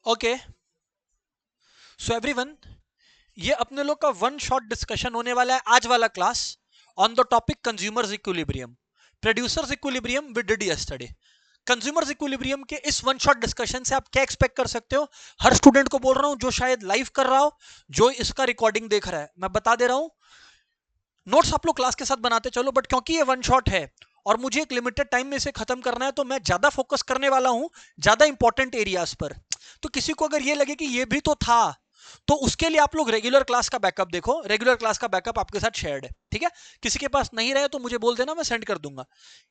Okay, so everyone, ये अपने लोग का वन शॉट डिस्कशन होने वाला है आज वाला class on the topic consumers equilibrium, producers equilibrium we did yesterday. Consumers equilibrium के इस वन शॉट डिस्कशन से आप क्या एक्सपेक्ट कर सकते हो? हर स्टूडेंट को बोल रहा हूं जो शायद लाइव कर रहा हो, जो इसका रिकॉर्डिंग देख रहा है, मैं बता दे रहा हूं, नोट्स आप लोग क्लास के साथ बनाते चलो, बट क्योंकि ये वन शॉट है और मुझे एक लिमिटेड टाइम में इसे खत्म करना है, तो मैं ज्यादा फोकस करने वाला हूं ज्यादा इंपॉर्टेंट एरियाज पर। तो किसी को अगर ये लगे कि ये भी तो था, तो उसके लिए आप लोग रेगुलर क्लास का बैकअप देखो, रेगुलर क्लास का बैकअप आपके साथ शेयर्ड है, ठीक है? किसी के पास नहीं रहे तो मुझे बोल देना, मैं सेंड कर दूंगा।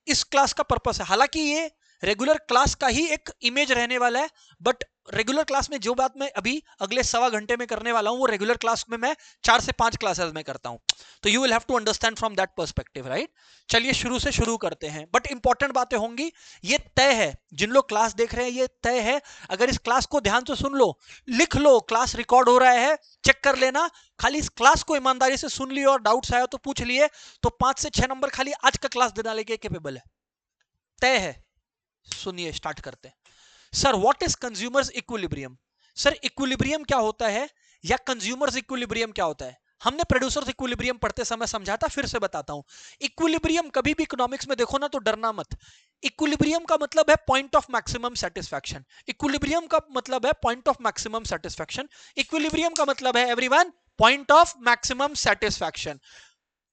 इस क्लास का पर्पस है, हालांकि ये रेगुलर क्लास का ही एक इमेज रहने वाला है, बट रेगुलर क्लास में जो बात मैं अभी अगले सवा घंटे में करने वाला हूं वो रेगुलर क्लास में मैं 4 से 5 क्लासेस में करता हूं। तो you will have to understand from that perspective, right? चलिए शुरू से शुरू करते हैं, बट इंपॉर्टेंट बातें होंगी। ये तय है, जिन लोग क्लास देख रहे हैं ये तय है, अगर इस क्लास को ध्यान से सुन लो, लिख लो, क्लास रिकॉर्ड हो रहा है, चेक कर लेना, खाली इस क्लास को ईमानदारी से सुन लियो और डाउट्स आया तो पूछ लिए, तो 5 से 6 नंबर खाली आज का क्लास देने के कैपेबल है, तय है। सुनिए, स्टार्ट करते हैं। Sir, what is consumers equilibrium? Sir, equilibrium क्या होता है या कंज्यूमर्स इक्विलिब्रियम क्या होता है? हमने प्रोड्यूसर्स इक्विलिब्रियम पढ़ते समय समझा था, फिर से बताता हूं। इक्विलिब्रियम कभी भी इकोनॉमिक्स में देखो ना तो डरना मत। इक्विलिब्रियम का मतलब है point of maximum satisfaction. Equilibrium का मतलब है point of maximum satisfaction. Equilibrium का मतलब है everyone point of maximum satisfaction.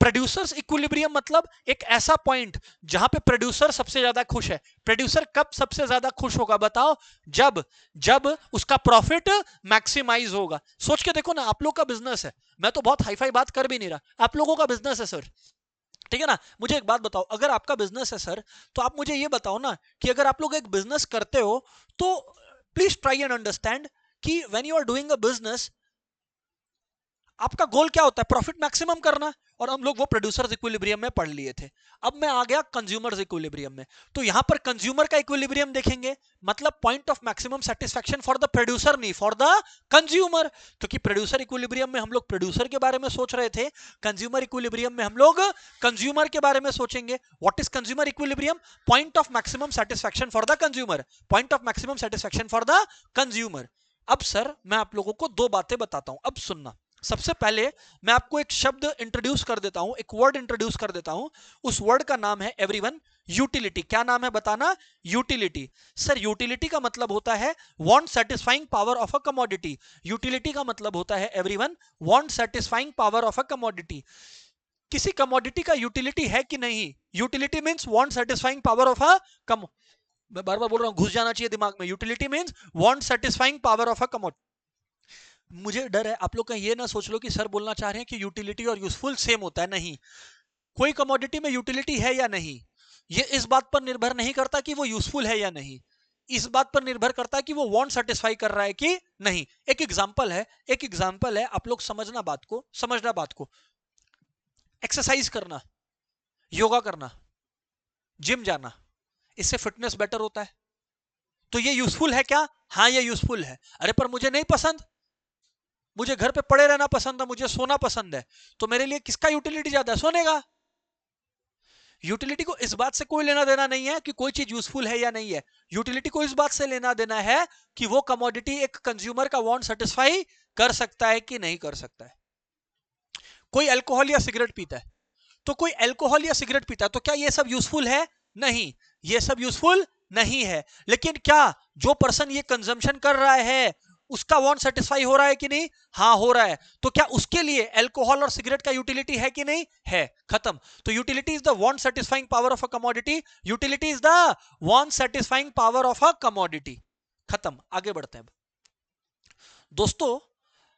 Producers equilibrium मतलब एक ऐसा पॉइंट जहां पे प्रोड्यूसर सबसे ज्यादा खुश है। प्रोड्यूसर कब सबसे ज्यादा खुश होगा बताओ? जब जब उसका प्रॉफिट मैक्सिमाइज होगा। सोच के देखो ना, आप लोग का बिजनेस है, मैं तो बहुत हाईफाई बात कर भी नहीं रहा, आप लोगों का बिजनेस है सर, ठीक है ना? मुझे एक बात बताओ, अगर आपका बिजनेस है सर, तो आप मुझे ये बताओ ना कि अगर आप लोग एक बिजनेस करते हो तो प्लीज ट्राई एंड अंडरस्टैंड कि when you are doing a business, आपका गोल क्या होता है? प्रॉफिट मैक्सिमम करना। और हम लोग वो प्रोड्यूसर्स इक्विलिब्रियम में पढ़ लिए थे। अब मैं आ गया कंज्यूमर्स इक्विलिब्रियम में, तो यहां पर कंज्यूमर का इक्विलिब्रियम देखेंगे, मतलब point of maximum satisfaction for the producer, नहीं फॉर द कंज्यूमर। क्योंकि प्रोड्यूसर इक्विलिब्रियम में हम लोग प्रोड्यूसर के बारे में सोच रहे थे, कंज्यूमर इक्विलिब्रियम में हम लोग कंज्यूमर के बारे में सोचेंगे। What is consumer equilibrium? Point of maximum satisfaction for the consumer, point of maximum satisfaction for the consumer. अब सर, मैं आप लोगों को दो बातें बताता हूं, अब सुनना। सबसे पहले मैं आपको एक शब्द इंट्रोड्यूस कर देता हूं, एक वर्ड इंट्रोड्यूस कर देता हूं। उस वर्ड का नाम है एवरीवन यूटिलिटी। क्या नाम है बताना? यूटिलिटी। सर, यूटिलिटी का मतलब होता है want satisfying power of a commodity. Utility का मतलब होता है everyone want satisfying power of a commodity. किसी कमोडिटी का यूटिलिटी है कि नहीं? Utility means want satisfying power of a com, मैं बार बार बोल रहा हूं, घुस जाना चाहिए दिमाग में। Utility means want satisfying power of a commodity. मुझे डर है आप लोग का ये ना सोच लो कि सर बोलना चाह रहे हैं कि यूटिलिटी और यूजफुल सेम होता है। नहीं, कोई कमोडिटी में यूटिलिटी है या नहीं, ये इस बात पर निर्भर नहीं करता कि वो यूजफुल है या नहीं, इस बात पर निर्भर करता है कि वो वांट सेटिस्फाई कर रहा है कि नहीं। एक एग्जांपल है, एक एग्जांपल है, आप लोग समझना बात को, समझना बात को। एक्सरसाइज करना, योगा करना, जिम जाना, इससे फिटनेस बेटर होता है, तो ये यूजफुल है क्या? हाँ, ये यूजफुल है। अरे पर मुझे नहीं पसंद, मुझे घर पे पड़े रहना पसंद है, मुझे सोना पसंद है, तो मेरे लिए किसका यूटिलिटी ज्यादा है? सोने का। यूटिलिटी को इस बात से कोई लेना देना नहीं है कि कोई चीज यूजफुल है या नहीं है। यूटिलिटी को इस बात से लेना देना है कि वो कमोडिटी एक कंज्यूमर का वांट सेटिस्फाई कर सकता है कि नहीं कर सकता है। कोई अल्कोहल या सिगरेट पीता है, तो कोई अल्कोहल या सिगरेट पीता है, तो क्या ये सब यूजफुल है? नहीं, ये सब यूजफुल नहीं है। लेकिन क्या जो पर्सन ये कंजम्पशन कर रहा है उसका वांट सेटिस्फाई हो रहा है कि नहीं? हाँ, हो रहा है। तो क्या उसके लिए अल्कोहल और सिगरेट का यूटिलिटी है कि नहीं? है। खत्म। तो utility is the want satisfying power of a commodity. Utility is the want satisfying power of a commodity. खत्म। आगे बढ़ते हैं। दोस्तों,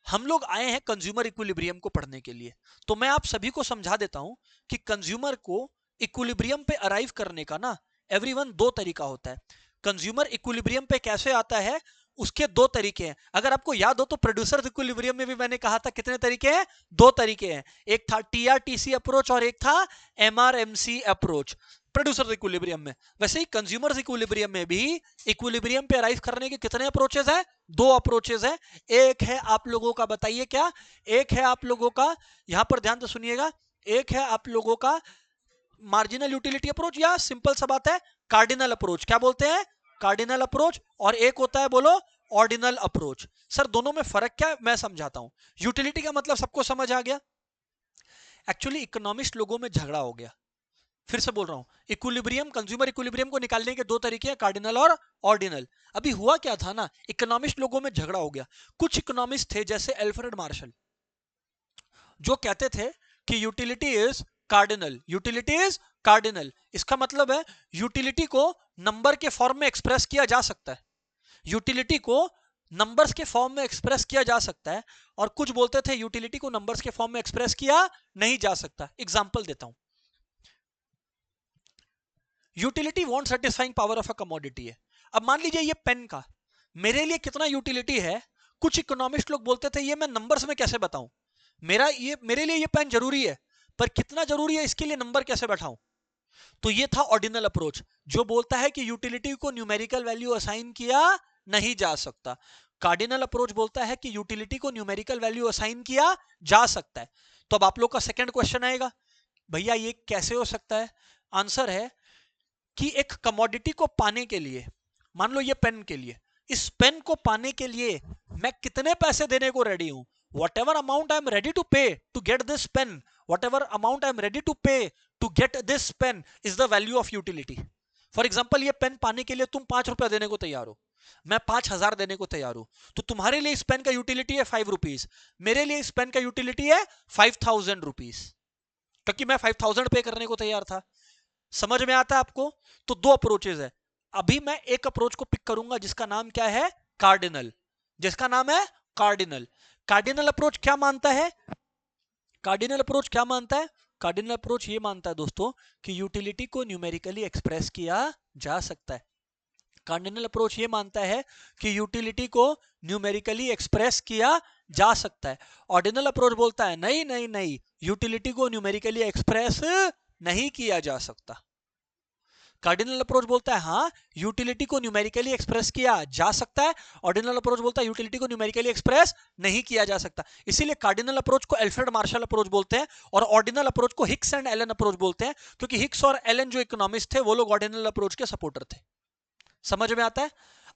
हम लोग आए हैं कंज्यूमर इक्विलिब्रियम को पढ़ने के लिए, तो मैं आप सभी को समझा देता हूं कि कंज्यूमर को इक्विलिब्रियम पे अराइव करने का ना एवरीवन दो तरीका होता है। कंज्यूमर इक्विलिब्रियम पे कैसे आता है, उसके दो तरीके हैं। अगर आपको याद हो तो प्रोड्यूसर इक्विलिब्रियम में भी मैंने कहा था कितने तरीके हैं? दो तरीके हैं। एक था टीआरटीसी अप्रोच और एक था एमआरएमसी अप्रोच प्रोड्यूसर इक्विलिब्रियम में। वैसे ही कंज्यूमर इक्विलिब्रियम में भी इक्विलिब्रियम पे अराइव करने के कितने अप्रोचेस हैं? दो अप्रोचेस हैं। एक है आप लोगों का, बताइए क्या? एक है आप लोगों का, यहां पर ध्यान से सुनिएगा, एक है आप लोगों का मार्जिनल यूटिलिटी अप्रोच, या सिंपल सा बात है कार्डिनल अप्रोच। क्या बोलते हैं? Cardinal approach. और एक होता है, बोलो, ऑर्डिनल अप्रोच। सर दोनों में फर्क क्या है मैं समझाता हूं। यूटिलिटी का मतलब सबको समझ आ गया। एक्चुअली इकोनॉमिस्ट लोगों में झगड़ा हो गया। फिर से बोल रहा हूं, इक्विलिब्रियम, कंज्यूमर इक्विलिब्रियम को निकालने के दो तरीके हैं, कार्डिनल और ऑर्डिनल। अभी हुआ क्या था ना, इकोनॉमिस्ट लोगों में झगड़ा हो गया। कुछ इकोनॉमिस्ट थे जैसे एल्फ्रेड मार्शल, जो कहते थे कि utility is cardinal, utility is cardinal. इसका मतलब है यूटिलिटी को नंबर के फॉर्म में एक्सप्रेस किया जा सकता है, यूटिलिटी को नंबर्स के फॉर्म में एक्सप्रेस किया जा सकता है। और कुछ बोलते थे यूटिलिटी को नंबर्स के फॉर्म में एक्सप्रेस किया नहीं जा सकता। एग्जांपल देता हूं, utility want satisfying power of a commodity है। अब मान लीजिए ये पेन का मेरे लिए कितना यूटिलिटी है। कुछ इकोनॉमिस्ट लोग बोलते थे ये मैं नंबर्स में कैसे बताऊं, मेरे लिए ये पेन जरूरी है, पर कितना जरूरी है इसके लिए नंबर कैसे बैठाऊं। तो ये था ऑर्डिनल अप्रोच, जो बोलता है कि यूटिलिटी को न्यूमेरिकल वैल्यू असाइन किया नहीं जा सकता। कार्डिनल अप्रोच बोलता है कि यूटिलिटी को न्यूमेरिकल वैल्यू असाइन किया जा सकता है। तो अब आप लोग का सेकंड क्वेश्चन आएगा, भैया ये कैसे हो सकता है। आंसर है कि एक कमोडिटी को पाने के लिए, मान लो ये पेन के लिए, इस पेन को पाने के लिए मैं कितने पैसे देने को रेडी हूं। whatever amount I am ready to pay to get this pen, whatever amount I am ready to pay to get this pen is the value of utility. For example ये पेन पाने के लिए तुम 5 रुपया देने को तैयार हो, मैं 5,000 देने को तैयार हूं, तो तुम्हारे लिए इस पेन का यूटिलिटी है 5 रुपीज, मेरे लिए इस पेन का यूटिलिटी है 5,000 रुपीज, क्योंकि मैं 5,000 पे करने को तैयार था। समझ में आता है आपको। तो दो अप्रोचेज है। अभी मैं एक अप्रोच को पिक करूंगा जिसका नाम क्या है, कार्डिनल, जिसका नाम है कार्डिनल। कार्डिनल अप्रोच क्या मानता है, कार्डिनल अप्रोच क्या मानता है, कार्डिनल अप्रोच ये मानता है दोस्तों कि यूटिलिटी को न्यूमेरिकली एक्सप्रेस किया जा सकता है। कार्डिनल अप्रोच ये मानता है कि यूटिलिटी को न्यूमेरिकली एक्सप्रेस किया जा सकता है। ऑर्डिनल अप्रोच बोलता है नहीं नहीं नहीं, यूटिलिटी को न्यूमेरिकली एक्सप्रेस नहीं किया जा सकता। कार्डिनल अप्रोच बोलता है हाँ, यूटिलिटी को न्यूमेरिकली एक्सप्रेस किया जा सकता है। ऑर्डिनल अप्रोच बोलता है यूटिलिटी को न्यूमेरिकली एक्सप्रेस नहीं किया जा सकता। इसीलिए कार्डिनल अप्रोच को एल्फ्रेड मार्शल अप्रोच बोलते हैं और ऑर्डिनल अप्रोच को हिक्स एंड एलन अप्रोच बोलते हैं, क्योंकि हिक्स और एलन जो इकोनॉमिस्ट थे वो लोग ऑर्डिनल अप्रोच के सपोर्टर थे। समझ में आता है।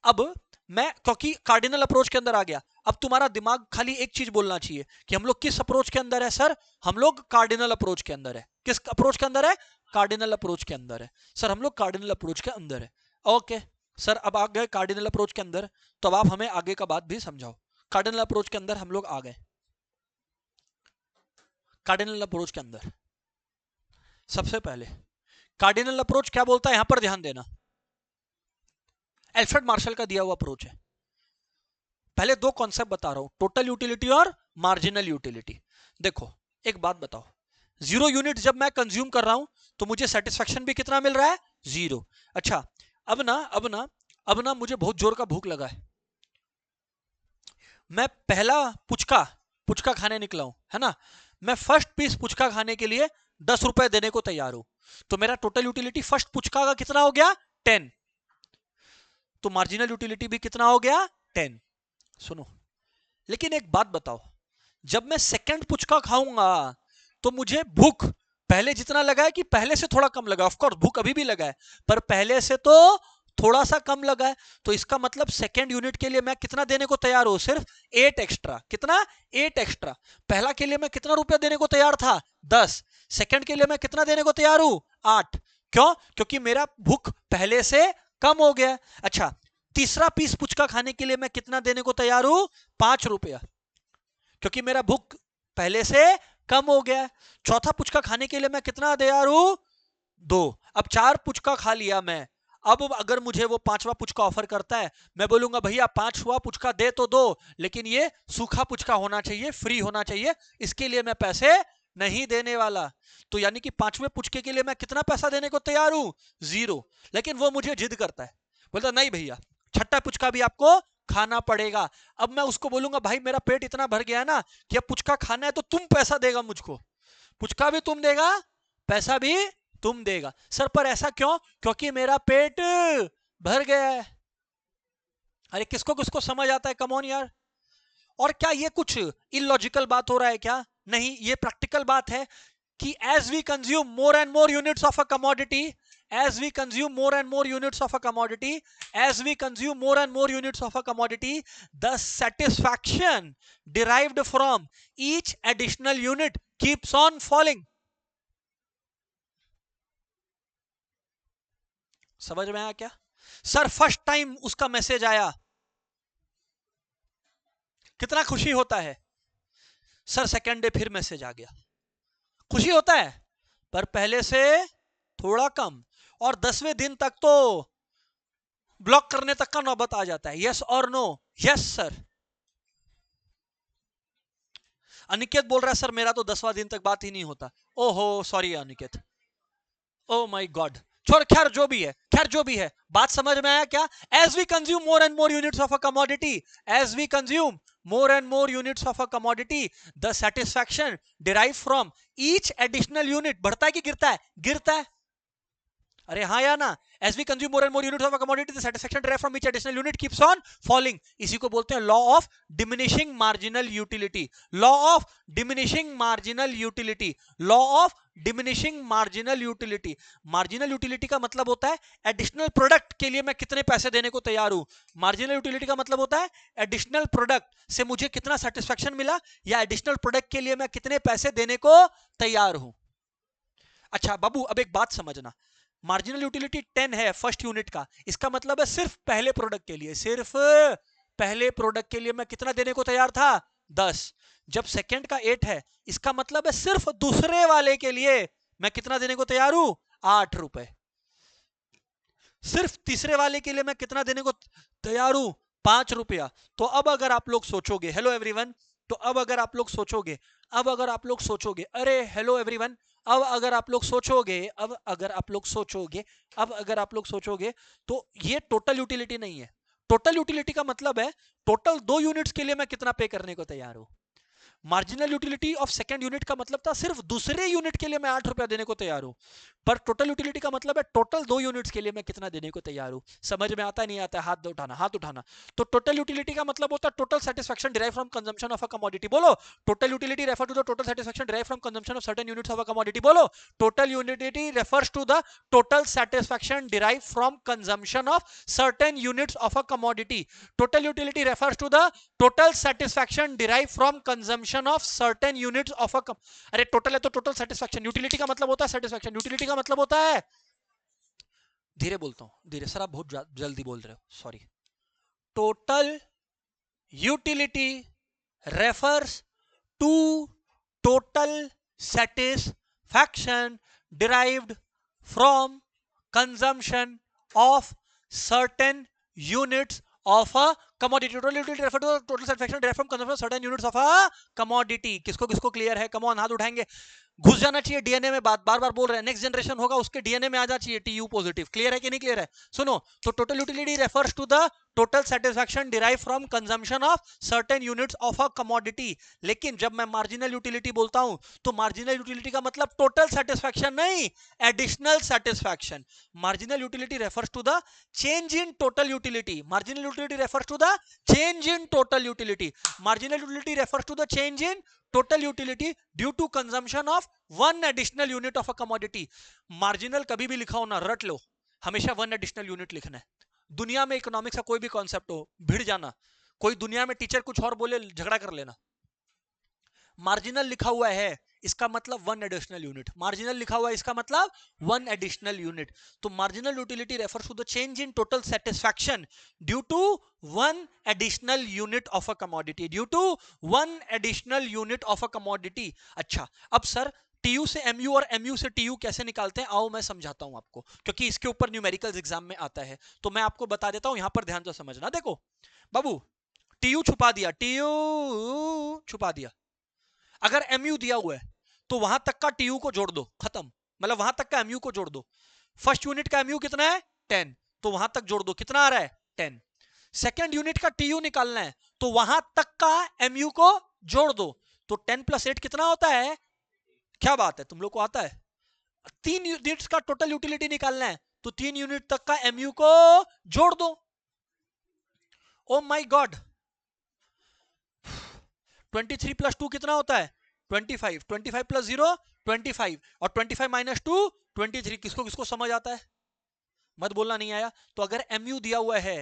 अब मैं क्योंकि कार्डिनल अप्रोच के अंदर आ गया, अब तुम्हारा दिमाग खाली एक चीज बोलना चाहिए कि हम लोग किस अप्रोच के अंदर है। सर हम लोग कार्डिनल अप्रोच के अंदर है। किस अप्रोच के अंदर है, कार्डिनल अप्रोच के अंदर है। सर हम लोग कार्डिनल अप्रोच के अंदर है। ओके सर, अब आ गए कार्डिनल अप्रोच के अंदर, तो अब आप हमें आगे का बात भी समझाओ। कार्डिनल अप्रोच के अंदर हम लोग आ गए। कार्डिनल अप्रोच के अंदर सबसे पहले कार्डिनल अप्रोच क्या बोलता है, यहां पर ध्यान देना, एल्फ्रेड मार्शल का दिया हुआ अप्रोच है। पहले दो कॉन्सेप्ट बता रहा हूं, टोटल यूटिलिटी और मार्जिनल यूटिलिटी। देखो एक बात बताओ, 0 यूनिट जब मैं कंज्यूम कर रहा हूं तो मुझे सेटिस्फेक्शन भी कितना मिल रहा है, 0। अच्छा अब ना मुझे बहुत जोर का भूख लगा है, मैं पहला पुचका खाने निकला हूं, है ना। मैं फर्स्ट पीस पुचका खाने के लिए 10 रुपए देने को तैयार हूं, तो मेरा टोटल यूटिलिटी फर्स्ट पुचका का कितना हो गया, 10। तो मार्जिनल यूटिलिटी भी कितना हो गया, 10। सुनो लेकिन एक बात बताओ, जब मैं सेकंड पुचका खाऊंगा तो मुझे भूख पहले जितना लगा है कि पहले से थोड़ा कम लगा, ऑफ कोर्स भूख अभी भी लगा है पर पहले से तो थोड़ा सा कम लगा है। तो इसका मतलब सेकंड यूनिट के लिए मैं कितना देने को तैयार हूं, सिर्फ 8 एक्स्ट्रा। कितना, 8 एक्स्ट्रा। पहला के लिए मैं कितना रुपया देने को तैयार था, 10। सेकंड के लिए मैं कितना देने को तैयार हूं, 8। क्यों, क्योंकि मेरा भूख पहले से कम हो गया। अच्छा तीसरा पीस पुचका खाने के लिए मैं कितना देने को तैयार हूं, 5 रुपया, क्योंकि मेरा भूख पहले से कम हो गया। चौथा पुचका खाने के लिए मैं कितना तैयार हूं, 2। अब 4 पुचका खा लिया मैं, अब अगर मुझे वो 5वां पुचका ऑफर करता है, मैं बोलूंगा भैया 5वां पुचका दे तो दो, लेकिन ये सूखा पुचका होना चाहिए, फ्री होना चाहिए, इसके लिए मैं पैसे नहीं देने वाला। तो यानी कि 5वें पुचके के लिए मैं कितना पैसा देने को तैयार हूं, 0। लेकिन वो मुझे जिद करता है, बोलता नहीं भैया छठा पुचका भी आपको खाना पड़ेगा। अब मैं उसको बोलूंगा भाई मेरा पेट इतना भर गया ना कि अब पुचका खाना है तो तुम पैसा देगा मुझको, पुचका भी तुम देगा, पैसा भी तुम देगा। सर पर ऐसा क्यों, क्योंकि मेरा पेट भर गया है। अरे किसको किसको समझ आता है, कम ऑन यार। और क्या ये कुछ इलॉजिकल बात हो रहा है क्या, नहीं ये प्रैक्टिकल बात है कि as we consume more and more units of a commodity, as we consume more and more units of a commodity, as we consume more and more units of a commodity, the satisfaction derived from each additional unit keeps on falling. समझ में आया क्या? Sir first time उसका message आया, कितना खुशी होता है. सर सेकेंड डे फिर मैसेज आ गया, खुशी होता है, पर पहले से थोड़ा कम. और 10वें दिन तक तो ब्लॉक करने तक का नौबत आ जाता है. यस और नो? Yes sir. अनिकेत बोल रहा है सर मेरा तो 10वां दिन तक बात ही नहीं होता. ओहो sorry Aniket, oh my God. छोड़, खैर जो भी है, खैर जो भी है, बात समझ में आया क्या? As we consume more and more units of a commodity, as we consume more and more units of a commodity, the satisfaction derived from each additional unit बढ़ता है कि गिरता है? गिरता है. अरे हाँ या ना? as we consume more and more units of a commodity, the satisfaction derived from each additional unit keeps on falling. इसी को बोलते हैं law of diminishing marginal utility. law of diminishing marginal utility. law of diminishing marginal utility. Marginal utility का मतलब होता है additional product के लिए मैं कितने पैसे देने को तैयार हूं. मार्जिनल यूटिलिटी का मतलब होता है एडिशनल प्रोडक्ट से मुझे कितना सेटिस्फेक्शन मिला, या एडिशनल प्रोडक्ट के लिए मैं कितने पैसे देने को तैयार हूं. अच्छा बाबू, अब एक बात समझना, मार्जिनल यूटिलिटी 10 है फर्स्ट यूनिट का, इसका मतलब है सिर्फ पहले प्रोडक्ट के लिए, सिर्फ पहले प्रोडक्ट के लिए मैं कितना देने को तैयार था? 10. जब सेकंड का 8 है, इसका मतलब है सिर्फ दूसरे वाले के लिए मैं कितना देने को तैयार हूं? 8 रुपए. सिर्फ तीसरे वाले के लिए मैं कितना देने को तैयार हूं? 5 रुपया. तो अब अगर आप लोग सोचोगे, हेलो एवरीवन, तो अब अगर आप लोग सोचोगे, अब अगर आप लोग सोचोगे, अरे हेलो एवरीवन, अब अगर आप लोग सोचोगे, अब अगर आप लोग सोचोगे, अब अगर आप लोग सोचोगे, तो ये टोटल यूटिलिटी नहीं है. टोटल यूटिलिटी का मतलब है टोटल 2 यूनिट्स के लिए मैं कितना पे करने को तैयार हूं. Marginal utility of second unit का मतलब था सिर्फ दूसरे यूनिट के लिए मैं 8 रुपया देने को तैयार हूं. पर टोटल यूटिलिटी का मतलब है टोटल 2 यूनिट्स के लिए मैं कितना देने को तैयार हूं. समझ में आता है नहीं आता है? हाथ उठाना, हाथ उठाना. तो टोटल यूटिलिटी का मतलब होता है total satisfaction derive from consumption of a commodity. बोलो, total utility refer to the total satisfaction derive from consumption of certain units of a commodity. बोलो, total utility refers to the total satisfaction derive from consumption of certain units of a commodity. Total utility refers to the total satisfaction derive from consumption of certain units of a. अरे total है तो total satisfaction. Utility का मतलब होता है satisfaction. Utility का मतलब होता है, धीरे बोलता हूं, धीरे. सर आप बहुत जल्दी बोल रहे हो, sorry. Total utility refers to total satisfaction derived from consumption of certain units of a commodity. Total utility refer to total satisfaction derived from consumption of certain units of a commodity. किसको किसको clear है? Come on, हाथ उठाएंगे. घुस जाना चाहिए DNA में. बात बार बार बोल रहे हैं, नेक्स्ट जनरेशन होगा उसके डीएनए में आ जाना चाहिए टीयू पॉजिटिव. क्लियर है कि नहीं क्लियर है? सुनो, तो total utility refers to the total satisfaction derive from consumption of certain units of a commodity. लेकिन जब मैं मार्जिनल यूटिलिटी बोलता हूं तो मार्जिनल यूटिलिटी का मतलब टोटल सेटिस्फैक्शन नहीं, additional satisfaction. Marginal utility refers to the change in total utility. Marginal utility refers to the change in total utility. Marginal utility refers to the change in total utility due to consumption of one additional unit of a commodity. Marginal कभी भी लिखा हो ना, रट लो, हमेशा one additional unit लिखना है. दुनिया में इकोनॉमिक्स का कोई भी कॉन्सेप्ट हो, भिड़ जाना. कोई दुनिया में टीचर कुछ और बोले, झगड़ा कर लेना. मार्जिनल लिखा हुआ है इसका मतलब वन एडिशनल यूनिट. मार्जिनल लिखा हुआ है इसका मतलब वन एडिशनल यूनिट. तो marginal utility refers to the change in total satisfaction due to one additional unit of a commodity. Due to one additional unit of a commodity. अच्छा, अब sir TU से MU और MU से TU कैसे निकालते हैं, आओ मैं समझाता हूं आपको, क्योंकि इसके ऊपर न्यूमेरिकल्स एग्जाम में आता है. तो मैं आपको बता देता हूं, यहां पर ध्यान से समझना. देखो बाबू, टीयू छुपा दिया, टीयू छुपा दिया. अगर एमयू दिया हुआ है तो वहां तक का टीयू को जोड़ दो, खत्म. मतलब वहां तक का एमयू को जोड़ दो. फर्स्ट यूनिट का एमयू कितना है? 10. तो वहां तक जोड़ दो, कितना आ रहा है? 10. सेकेंड यूनिट का टीयू निकालना है तो वहां तक का एमयू को जोड़ दो. तो 10 + 8 कितना होता है? क्या बात है, तुम लोग को आता है? 3 यूनिट्स का टोटल यूटिलिटी निकालना है तो 3 यूनिट तक का एमयू को जोड़ दो. ओ माय गॉड, 23 + 2 कितना होता है? 25. 25 + 0 25 और 25 - 2 23. किसको किसको समझ आता है? मत बोलना नहीं आया। तो अगर mu दिया हुआ है,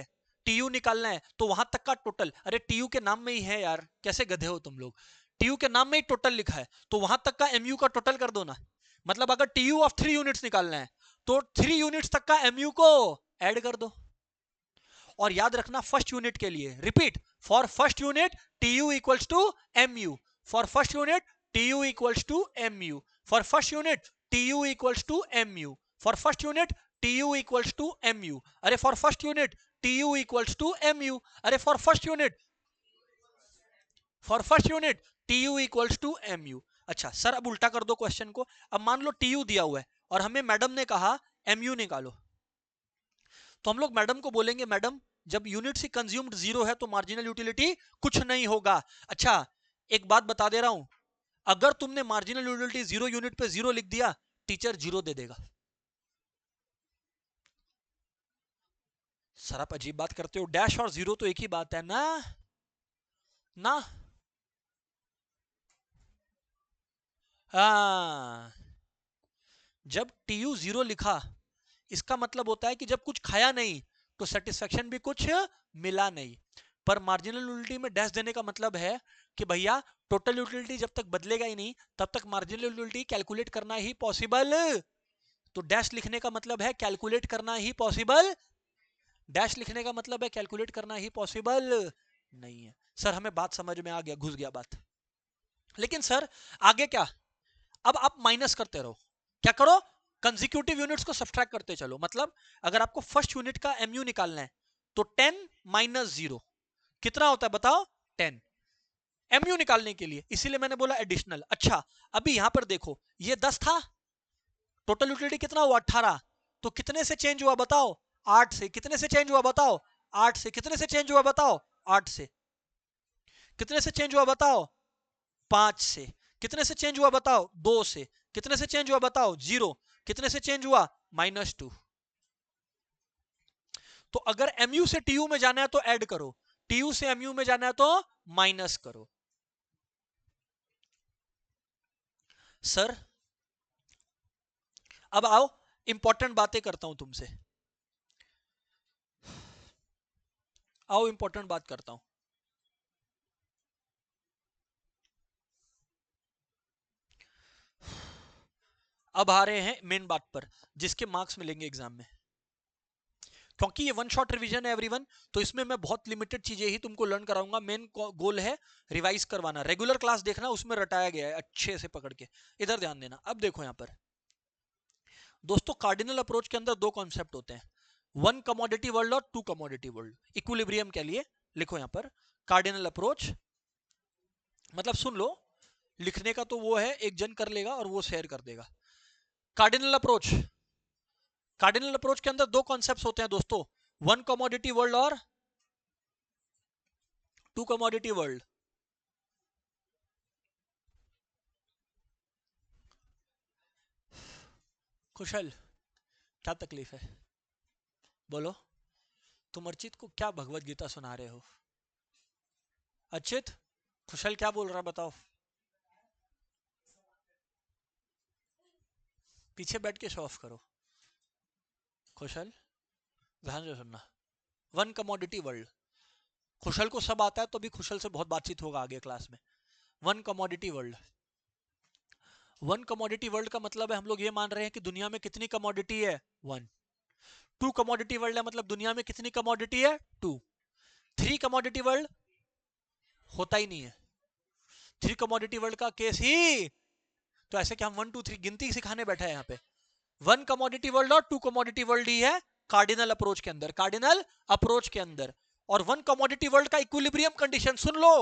tu निकालना है, तो वहां तक का टोटल, अरे tu के नाम में ही है यार, कैसे गधे हो तुम लोग, tu के नाम में ही टोटल लिखा है, तो वहां तक का mu का टोटल कर दो ना। मतलब अगर tu ऑफ 3 यूनिट्स निकालना है तो 3 यूनिट्स तक का mu को ऐड कर दो। और याद रखना फर्स्ट यूनिट के लिए, repeat, for first unit tu equals to mu, for first unit tu equals to mu, for first unit tu equals to mu, for first unit tu equals to mu, अरे for first unit tu equals to mu, अरे for first unit tu equals to mu। अच्छा sir अब उल्टा कर दो question को। अब मान लो tu दिया हुआ है और हमें मैडम ने कहा mu निकालो, तो हम लोग मैडम को बोलेंगे मैडम जब यूनिट से कंज्यूम्ड जीरो है तो मार्जिनल यूटिलिटी कुछ नहीं होगा। अच्छा एक बात बता दे रहा हूं, अगर तुमने मार्जिनल यूटिलिटी जीरो यूनिट पे जीरो लिख दिया, टीचर जीरो दे देगा। सर आप अजीब बात करते हो, डैश और जीरो तो एक ही बात है ना। ना हाँ, जब टीयू जीरो लिखा इसका मतलब होता है कि जब कुछ खाया नहीं तो सेटिस्फेक्शन भी कुछ मिला नहीं। पर मार्जिनल यूटिलिटी में डैश देने का मतलब है कि भैया टोटल यूटिलिटी जब तक बदलेगा ही नहीं तब तक मार्जिनल यूटिलिटी कैलकुलेट करना ही पॉसिबल। तो डैश लिखने का मतलब है कैलकुलेट करना ही पॉसिबल, डैश लिखने का मतलब है कैलकुलेट करना ही पॉसिबल नहीं है। सर हमें बात समझ में आ गया, घुस गया बात। लेकिन सर आगे क्या, अब आप माइनस करते रहो, क्या करो, कंसेक्यूटिव यूनिट्स को सब्ट्रैक्ट करते चलो। मतलब अगर आपको फर्स्ट यूनिट का mu निकालना है तो 10 माइनस 0 कितना होता है बताओ, 10 mu निकालने के लिए, इसीलिए मैंने बोला एडिशनल। अच्छा अभी यहां पर देखो ये 10 था, टोटल यूटिलिटी कितना हुआ 18, तो कितने से चेंज हुआ बताओ, 8 से। कितने से चेंज हुआ बताओ, 8 से। कितने से चेंज हुआ बताओ, 8 से। कितने से चेंज हुआ बताओ, 5 से। कितने से चेंज हुआ बताओ, 2 से। कितने से चेंज हुआ बताओ, 0। कितने से चेंज हुआ, -2। तो अगर mu से tu में जाना है तो ऐड करो, tu से mu में जाना है तो माइनस करो। सर अब आओ इंपॉर्टेंट बातें करता हूं तुमसे, आओ इंपॉर्टेंट बात करता हूं। अब आ रहे हैं मेन बात पर जिसके मार्क्स मिलेंगे एग्जाम में, क्योंकि ये वन शॉट रिवीजन है एवरीवन, तो इसमें मैं बहुत लिमिटेड चीजें ही तुमको लर्न कराऊंगा। मेन गोल है रिवाइज करवाना, रेगुलर क्लास देखना उसमें रटाया गया है अच्छे से पकड़ के, इधर ध्यान देना। अब देखो यहां पर दोस्तों कार्डिनल अप्रोच के अंदर दो कॉन्सेप्ट होते हैं, वन कमोडिटी वर्ल्ड और टू कमोडिटी वर्ल्ड। इक्विलिब्रियम के लिए लिखो यहां पर कार्डिनल अप्रोच, मतलब सुन लो, लिखने का तो वो है एक जन कर लेगा और वो शेयर कर देगा। कार्डिनल अप्रोच, कार्डिनल अप्रोच के अंदर दो कॉन्सेप्ट्स होते हैं दोस्तों, वन कमोडिटी वर्ल्ड और टू कमोडिटी वर्ल्ड। कुशल क्या तकलीफ है, बोलो। तुम अर्चित को क्या भगवत गीता सुना रहे हो? अर्चित, कुशल क्या बोल रहा बताओ, पीछे बैठ के शो ऑफ करो। कुशल ध्यान से सुनना, वन कमोडिटी वर्ल्ड, कुशल को सब आता है तो भी कुशल से बहुत बातचीत होगा आगे क्लास में। One commodity world, one commodity world का मतलब है हम लोग ये मान रहे हैं कि दुनिया में कितनी कमोडिटी है, वन। टू कमोडिटी वर्ल्ड है मतलब दुनिया में कितनी कमोडिटी है, टू। थ्री कमोडिटी वर्ल्ड होता ही नहीं है, थ्री कमोडिटी वर्ल्ड का केस ही, तो ऐसे कि हम 1 2 3 गिनती सिखाने बैठे हैं यहाँ पे। वन कमोडिटी वर्ल्ड और टू कमोडिटी वर्ल्ड ही है कार्डिनल अप्रोच के अंदर, कार्डिनल अप्रोच के अंदर। और वन कमोडिटी वर्ल्ड का इक्विलिब्रियम कंडीशन सुन लो,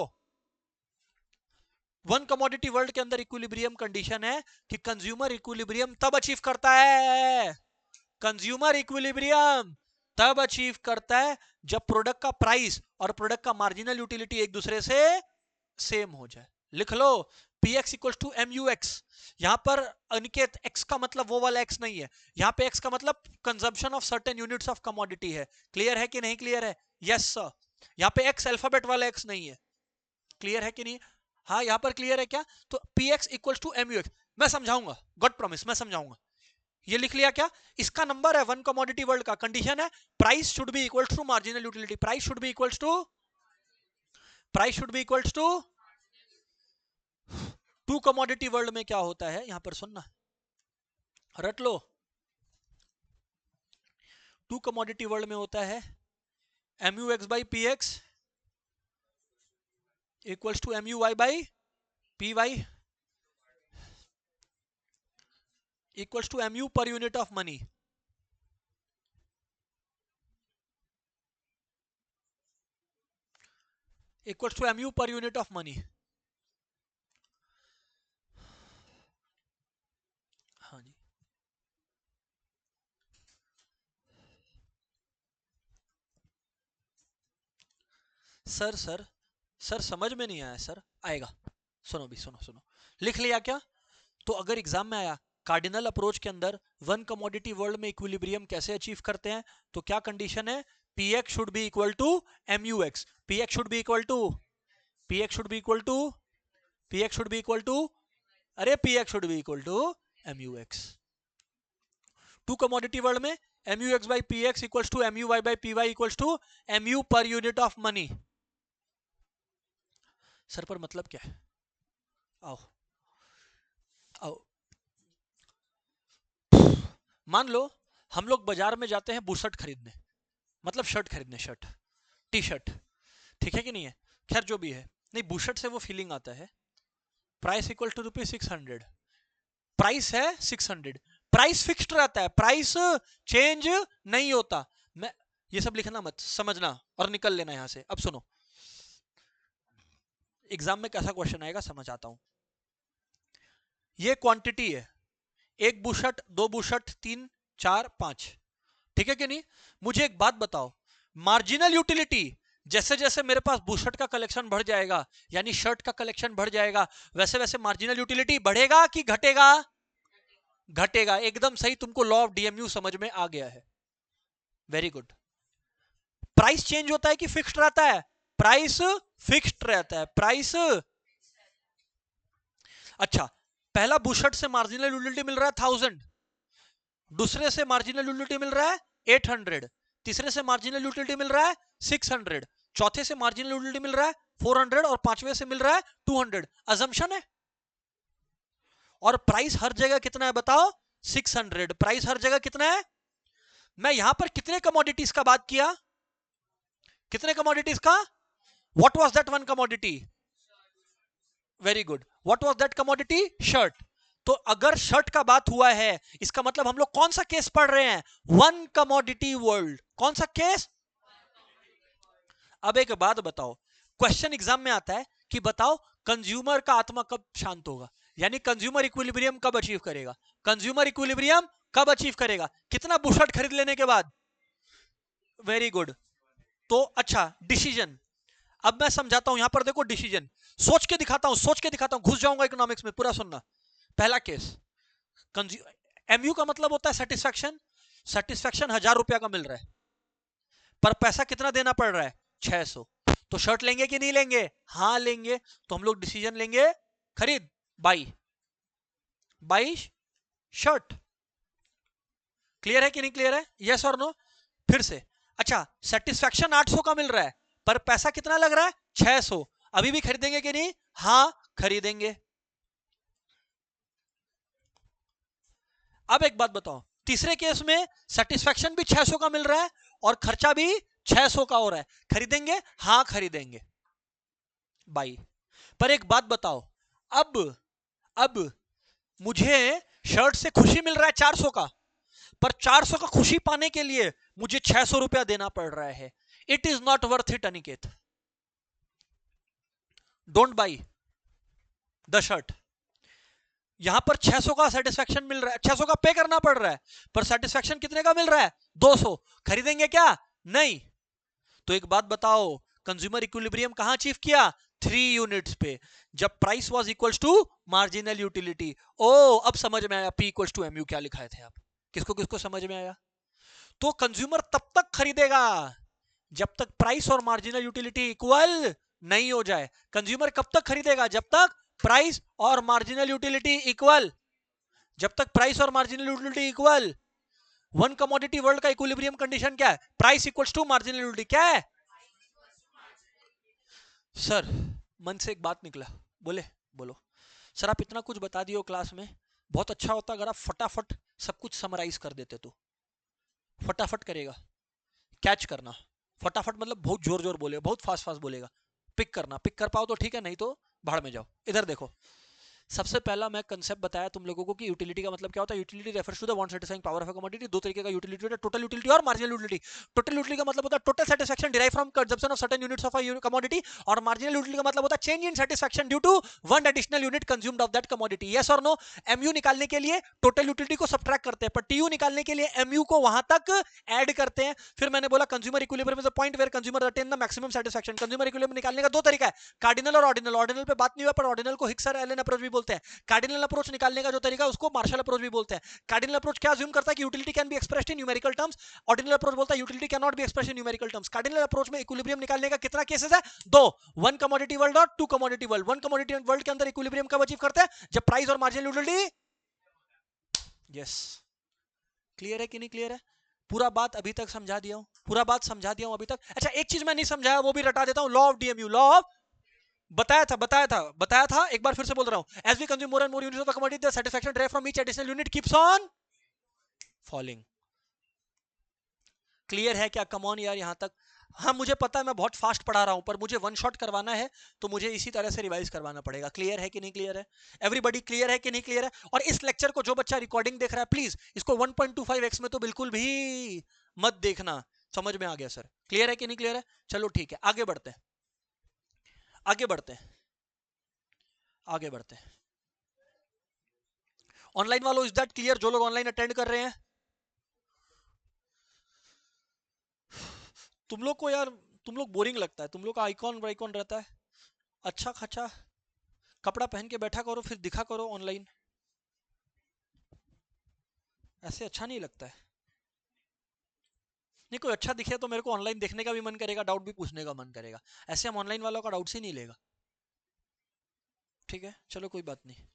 वन कमोडिटी वर्ल्ड के अंदर इक्विलिब्रियम कंडीशन है कि कंज्यूमर इक्विलिब्रियम तब अचीव करता है, कंज्यूमर इक्विलिब्रियम तब अचीव करता है जब प्रोडक्ट का प्राइस और प्रोडक्ट का मार्जिनल यूटिलिटी एक दूसरे से सेम हो जाए। लिख लो px इक्वल टू MUX। यहां पर अनिकेत x का मतलब वो वाला x नहीं है, यहां पे x का मतलब consumption of certain units of commodity है। क्लियर है कि नहीं क्लियर है? Yes sir. यहां पे x अल्फाबेट वाला x नहीं है, क्लियर है कि नहीं? हाँ यहां पर क्लियर है क्या? तो px इक्वल टू MUX, मैं समझाऊंगा, गॉड प्रॉमिस मैं समझाऊंगा। ये लिख लिया क्या? इसका नंबर है वन कमोडिटी वर्ल्ड का। कंडीशन है price should be equal to marginal utility, price should be equal to, price should be equal to two commodity world में क्या होता है यहां पर सुनना, रट लो। टू कमोडिटी वर्ल्ड में होता है M U X by P X equals to M U Y by P Y equals to M U per unit of money. Equals to M U per unit of money. हाँ जी, sir sir sir समझ में नहीं आया sir, आएगा। सुनो भी, सुनो सुनो, लिख लिया क्या? तो अगर एग्जाम में आया कार्डिनल अप्रोच के अंदर वन कमोडिटी वर्ल्ड में इक्विलिब्रियम कैसे अचीव करते हैं, तो क्या कंडीशन है? P X should be equal to M U X, P X should be equal to, P X should be equal to, P X should be equal to, अरे P X should be equal to M U X. Two commodity world में M U X by P X equals to M U Y by P Y equals to M U per unit of money. Sir पर मतलब क्या है? आओ आओ, मान लो हम लोग बाजार में जाते हैं बुशर्ट खरीदने, मतलब शर्ट खरीदने, शर्ट टी शर्ट, ठीक है कि नहीं है? खैर जो भी है, नहीं बुशर्ट से वो फीलिंग आता है। प्राइस इक्वल टू ₹600, प्राइस है 600, प्राइस फिक्स्ड रहता है, प्राइस चेंज नहीं होता। मैं ये सब लिखना मत, समझना और निकल लेना यहां से। अब सुनो, एग्जाम में कैसा क्वेश्चन आएगा समझ आता हूं। ये क्वांटिटी है, एक बुशर्ट, दो बुशर्ट, 3 4 5, ठीक है कि नहीं? मुझे एक बात बताओ, मार्जिनल यूटिलिटी जैसे जैसे मेरे पास बुशर्ट का कलेक्शन बढ़ जाएगा, यानी शर्ट का कलेक्शन बढ़ जाएगा, वैसे वैसे मार्जिनल यूटिलिटी बढ़ेगा कि घटेगा? घटेगा। एकदम सही, तुमको लॉ ऑफ डीएमयू समझ में आ गया है, वेरी गुड। प्राइस चेंज होता है कि फिक्स्ड रहता है? प्राइस फिक्स्ड रहता है, प्राइस। अच्छा, पहला बुशर्ट से मार्जिनल यूटिलिटी मिल रहा है 1000, दूसरे से मार्जिनल यूटिलिटी मिल रहा है 800, तीसरे से मार्जिनल यूटिलिटी मिल रहा है 600, चौथे से मार्जिनल यूटिलिटी मिल रहा है 400 और पांचवे से मिल रहा है 200। अजम्पशन है। और प्राइस हर जगह कितना है बताओ? 600। प्राइस हर जगह कितना है? मैं यहां पर कितने कमोडिटीज का बात किया? कितने कमोडिटीज का? What was that one commodity? Very good, what was that commodity? Shirt. तो अगर शर्ट का बात हुआ है, इसका मतलब हम लोग कौन सा केस पढ़ रहे हैं? One commodity world. कौन सा केस? अब एक बात बताओ, क्वेश्चन एग्जाम में आता है कि बताओ कंज्यूमर का आत्मा कब शांत होगा, यानी कंज्यूमर इक्विलिब्रियम कब अचीव करेगा? कंज्यूमर इक्विलिब्रियम कब अचीव करेगा? कितना बुशर्ट खरीद लेने के बाद? Very good. तो अच्छा, डिसीजन, अब मैं समझाता हूं, यहां पर देखो डिसीजन, सोच के दिखाता हूं, सोच के दिखाता हूं, घुस जाऊंगा इकोनॉमिक्स में, पूरा सुनना। पहला केस, एमयू का मतलब होता है सेटिस्फैक्शन। सेटिस्फैक्शन 1000 रुपया का मिल रहा है, पर पैसा कितना देना पड़ रहा है? 600। तो शर्ट लेंगे कि नहीं लेंगे? हाँ लेंगे। तो हम लोग डिसीजन लेंगे, खरीद, बाई, बाई शर्ट। क्लियर है कि नहीं क्लियर है? यस और नो? फिर से, अच्छा सेटिस्फैक्शन 800 का मिल रहा है, पर पैसा कितना लग रहा है? 600। अभी भी खरीदेंगे कि नहीं? हाँ खरीदेंगे। अब एक बात बताओ, तीसरे केस में सेटिस्फैक्शन भी 600 का मिल रहा है और खर्चा भी 600 का हो रहा है, खरीदेंगे? हाँ खरीदेंगे, बाई। पर एक बात बताओ, अब मुझे शर्ट से खुशी मिल रहा है 400 का, पर 400 का खुशी पाने के लिए मुझे 600 रुपया देना पड़ रहा है। It is not worth it Aniket, don't buy the shirt. यहां पर 600 का सेटिस्फैक्शन मिल रहा है, 600 का पे करना पड़ रहा है, पर सेटिस्फैक्शन कितने का मिल रहा है? 200। खरीदेंगे क्या? नहीं। तो एक बात बताओ, कंज्यूमर इक्विलिब्रियम कहां अचीव किया? 3 यूनिट्स पे, जब price was equals to marginal utility. ओ अब समझ में आया पी इक्वल्स टू एमयू क्या लिखाए थे आप। किसको किसको समझ में आया? तो कंज्यूमर तब तक खरीदेगा जब तक प्राइस और मार्जिनल यूटिलिटी इक्वल नहीं हो जाए। कंज्यूमर कब तक खरीदेगा? जब तक प्राइस और मार्जिनल यूटिलिटी इक्वल। जब तक प्राइस और marginal utility equal, one commodity world का इक्विलिब्रियम कंडीशन क्या है? Price equals to marginal utility. क्या है सर? मन से एक बात निकला, बोले बोलो। सर आप इतना कुछ बता दियो क्लास में, बहुत अच्छा होता अगर आप फटाफट सब कुछ समराइज कर देते। तो फटाफट करेगा, कैच करना। फटाफट मतलब बहुत जोर जोर बोलेगा, बहुत फास्ट फास्ट बोलेगा। पिक करना, पिक कर पाओ तो ठीक है, नहीं तो भाड़ में जाओ। इधर देखो, सबसे पहला मैं कंसेप्ट बताया तुम लोगों को कि यूटिलिटी का मतलब क्या होता है। Utility refers to the want satisfying power of a commodity. दो तरीके का यूटिलिटी होता है, टोटल यूटिलिटी और मार्जिनल यूटिलिटी। टोटल यूटिलिटी का मतलब होता है total satisfaction derive from consumption of certain units of a commodity, और मार्जिनल यूटिलिटी का मतलब होता है change in satisfaction due to one additional unit consumed of that commodity. Yes और नो? एमयू निकालने के लिए टोटल यूटिलिटी को सब्ट्रैक्ट करते हैं, पर टीयू निकालने के लिए एमयू को वहां तक ऐड करते हैं। फिर मैंने बोला consumer equilibrium is the point where consumer attain the maximum satisfaction. Consumer equilibrium निकालने का दो तरीका है, कार्डिनल और ऑर्डिनल। ऑर्डिनल पे बात नहीं हुआ, पर ऑर्डिनल को हिक्सर एलन अप्रोच भी बोलते हैं। कार्डिनल अप्रोच निकालने का जो तरीका है उसको मार्शल अप्रोच भी बोलते हैं। कार्डिनल अप्रोच क्या अज्यूम करता है कि utility can be expressed in numerical terms. Ordinal approach बोलता है utility can not be expressed in numerical terms. Cardinal approach में इक्विलिब्रियम निकालने का कितना केसेस है? दो, वन कमोडिटी वर्ल्ड और two commodity world. One commodity world के अंदर इक्विलिब्रियम कब अचीव करते हैं? जब प्राइस और मार्जिनल यूटिलिटी। यस, क्लियर है कि नहीं क्लियर है? पूरा बात अभी तक समझा दिया हूं, पूरा बात समझा दिया हूं अभी तक। अच्छा एक चीज मैं नहीं समझाया, वो भी रटा देता हूं। Law of DMU, law of बताया था, एक बार फिर से बोल रहा हूं। As we consume more and more units of the commodity, the satisfaction derived from each additional unit keeps on falling. Clear है क्या? कम ऑन यार, यहां तक। हाँ मुझे पता है मैं बहुत फास्ट पढ़ा रहा हूं, पर मुझे वन शॉट करवाना है तो मुझे इसी तरह से रिवाइज करवाना पड़ेगा। क्लियर है कि नहीं क्लियर है? एवरीबॉडी क्लियर है कि नहीं क्लियर है? और इस लेक्चर को जो बच्चा रिकॉर्डिंग देख रहा है, प्लीज इसको 1.25x में तो बिल्कुल भी मत देखना। समझ में आ गया सर? क्लियर है कि नहीं क्लियर है? चलो ठीक है, आगे बढ़ते हैं, आगे बढ़ते हैं, आगे बढ़ते हैं। ऑनलाइन वालों, इज दैट क्लियर? जो लोग ऑनलाइन अटेंड कर रहे हैं, तुम लोग को यार, तुम लोग बोरिंग लगता है, तुम लोग का आइकॉन वाइकॉन रहता है, अच्छा खासा कपड़ा पहन के बैठा करो, फिर दिखा करो ऑनलाइन, ऐसे अच्छा नहीं लगता है। नहीं, कोई अच्छा दिखे तो मेरे को ऑनलाइन देखने का भी मन करेगा, डाउट भी पूछने का मन करेगा। ऐसे हम ऑनलाइन वालों का डाउट ही नहीं लेगा। ठीक है, चलो कोई बात नहीं।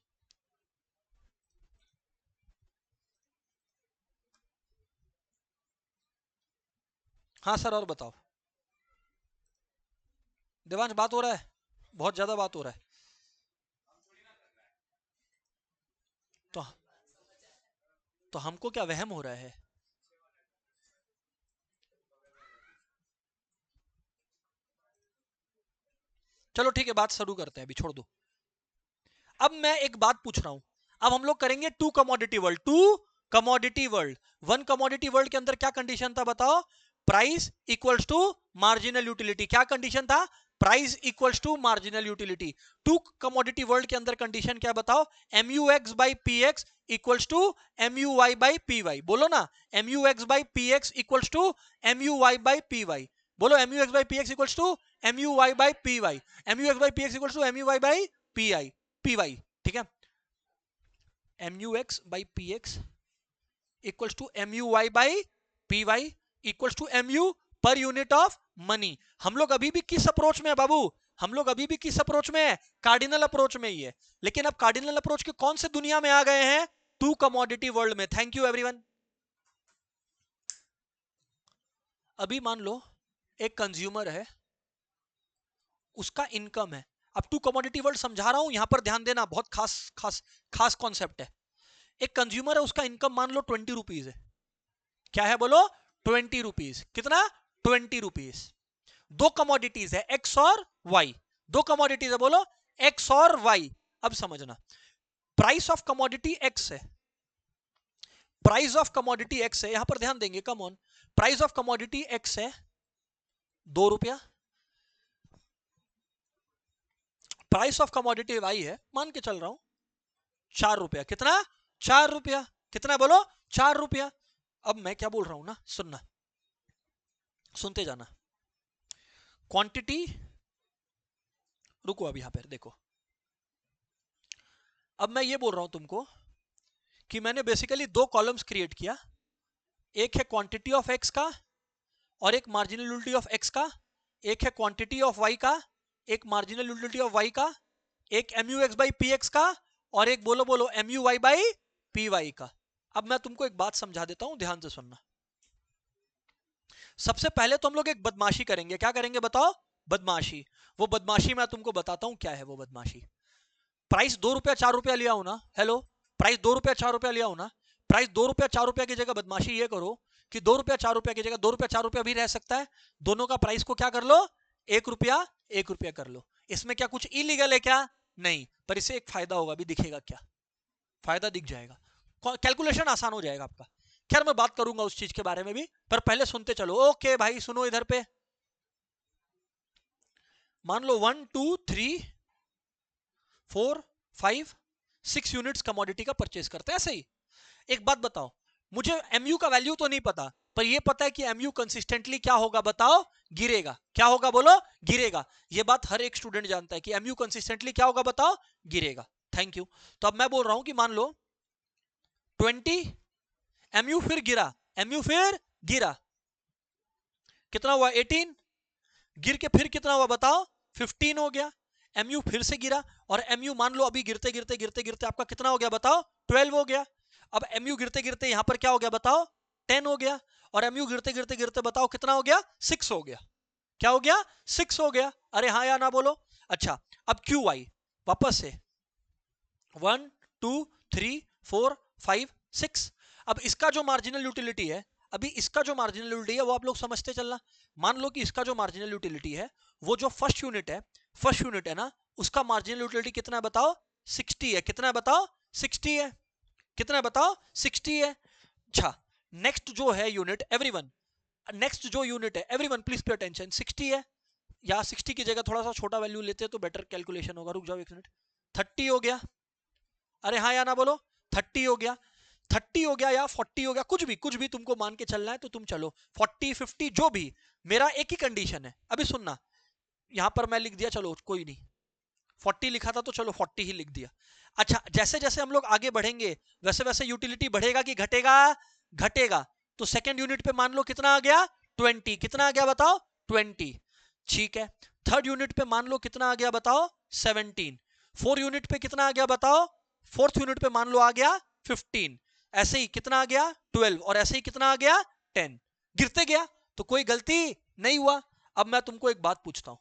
हाँ सर, और बताओ। देवांश, बात हो रहा है, बहुत ज्यादा बात हो रहा है। तो हमको क्या वहम हो रहा है? चलो ठीक है, बात शुरू करते हैं, अभी छोड़ दो। अब मैं एक बात पूछ रहा हूं, अब हम लोग करेंगे two commodity world. Two commodity world, one commodity world के अंदर क्या कंडीशन था बताओ? Price equals to marginal utility. क्या कंडीशन था? Price equals to marginal utility. Two commodity world के अंदर कंडीशन क्या बताओ? M U X by P X equals to M U Y by P Y. बोलो ना, M U X by P X equals to M U Y by P Y. बोलो, M U X by P X equals to M U Y by P Y. M U X by P X equals to M U Y by P I P Y. ठीक है, M U X by P X equals to M U Y by P Y equals to M U per unit of money. हम लोग अभी भी किस approach में है बाबू? हम लोग अभी भी किस अप्रोच में है? कार्डिनल अप्रोच में ही है। लेकिन अब कार्डिनल अप्रोच के कौन से दुनिया में आ गए हैं? टू कमोडिटी वर्ल्ड में। Thank you everyone. अभी मान लो एक कंज्यूमर है, उसका इनकम है। अब टू कमोडिटी वर्ल्ड समझा रहा हूं, यहां पर ध्यान देना, बहुत खास खास खास कॉन्सेप्ट है। एक कंज्यूमर है, उसका इनकम मान लो 20 रुपीज है। क्या है बोलो? 20 रुपीज। कितना? 20 रुपीज। दो कमोडिटीज है, एक्स और वाई। दो कमोडिटीज है, बोलो एक्स और वाई। अब समझना, प्राइस ऑफ कमोडिटी एक्स है, प्राइस ऑफ कमोडिटी एक्स है, यहां पर ध्यान देंगे, come on. Price of commodity x है 2 रुपया, प्राइस ऑफ कमोडिटी वाई है, मान के चल रहा हूं 4 रुपया। कितना? 4 रुपया। कितना बोलो? 4 रुपया। अब मैं क्या बोल रहा हूं ना, सुनना, सुनते जाना। क्वांटिटी, रुको अब यहां पर देखो। अब मैं ये बोल रहा हूं तुमको कि मैंने बेसिकली दो कॉलम्स क्रिएट किया, एक है क्वांटिटी ऑफ एक्स का और एक मार्जिनल यूटिलिटी ऑफ एक्स का, एक है क्वांटिटी ऑफ वाई का, एक मार्जिनल यूटिलिटी ऑफ वाई का, एक M U X by P X का, और एक बोलो बोलो M U Y by P Y का। अब मैं तुमको एक बात समझा देता हूं, ध्यान से सुनना। सबसे पहले तो हम लोग एक बदमाशी करेंगे। क्या करेंगे बताओ? बदमाशी। वो बदमाशी मैं तुमको बताता हूं क्या है वो बदमाशी। प्राइस 2 रुपया 4 रुपया लिया हो ना, हेलो, प्राइस 2 रुपया 4 रुपया लिया हो ना, प्राइस 2 रुपया 4 रुपया की जगह बदमाशी ये करो कि 2 रुपया 4 रुपया की जगह 2 रुपया 4 रुपया भी रह सकता है, दोनों का प्राइस को क्या कर लो, 1 रुपया कर लो। इसमें क्या कुछ इलीगल है क्या? नहीं, पर इससे एक फायदा होगा, भी दिखेगा क्या फायदा, दिख जाएगा, कैलकुलेशन आसान हो जाएगा आपका। खैर मैं बात करूंगा उस चीज के बारे में भी, पर पहले सुनते चलो। ओके भाई सुनो इधर पे, मान लो 1 2 3 4 5 6 यूनिट्स कमोडिटी का परचेज करते हैं ऐसे ही। एक बात बताओ, मुझे एमयू का वैल्यू तो नहीं पता, पर ये पता है कि एमयू कंसिस्टेंटली क्या होगा बताओ, गिरेगा। क्या होगा बोलो? गिरेगा। ये बात हर एक स्टूडेंट जानता है कि एमयू कंसिस्टेंटली क्या होगा बताओ, गिरेगा। Thank you. तो अब मैं बोल रहा हूं कि मान लो 20, एमयू फिर गिरा, एमयू फिर गिरा, कितना हुआ 18, गिर के फिर कितना हुआ बताओ 15 हो गया, एमयू फिर से गिरा, और एमयू मान लो अभी गिरते गिरते गिरते गिरते आपका कितना हो गया बताओ 12 हो गया। अब एमयू गिरते गिरते यहां पर क्या हो गया बताओ 10 हो गया, और एमयू गिरते गिरते गिरते बताओ कितना हो गया 6 हो गया। क्या हो गया 6 हो गया। अरे हाँ या ना बोलो। अच्छा अब क्यू आई वापस से 1 2 3 4 5 6। अब इसका जो मार्जिनल यूटिलिटी है, अभी इसका जो मार्जिनल यूटिलिटी है वो आप लोग समझते चलना। मान लो कि इसका जो मार्जिनल यूटिलिटी है, वो जो फर्स्ट यूनिट है ना, उसका मार्जिनल यूटिलिटी कितना है बताओ 60 है। कितना है बताओ 60 है। कितना है बताओ 60 है। अच्छा नेक्स्ट जो है यूनिट एवरीवन, नेक्स्ट जो यूनिट है एवरीवन प्लीज पे अटेंशन, 60 है। या 60 की जगह थोड़ा सा छोटा वैल्यू लेते हैं तो बेटर कैलकुलेशन होगा, रुक जाओ एक मिनट। 30 हो गया। अरे हाँ या ना बोलो 30 हो गया। 30 हो गया या 40 हो गया, कुछ भी तुमको मान के चलना है तो तुम चलो, 40 50 जो भी, मेरा एक ही कंडीशन है। अभी सुनना, यहां पर मैं लिख दिया, चलो कोई नहीं, 40 लिखा था तो चलो 40 ही लिख दिया। अच्छा जैसे जैसे हम लोग आगे बढ़ेंगे वैसे वैसे यूटिलिटी बढ़ेगा कि घटेगा? घटेगा। तो सेकेंड यूनिट पे मान लो कितना आ गया 20, कितना आ गया बताओ 20, ठीक है। थर्ड यूनिट पे मान लो कितना आ गया बताओ 17, फोर्थ यूनिट पे कितना आ गया बताओ, फोर्थ यूनिट पे मान लो आ गया 15, ऐसे ही कितना आ गया 12, और ऐसे ही कितना आ गया 10, गिरते गया तो कोई गलती नहीं हुआ। अब मैं तुमको एक बात पूछता हूं,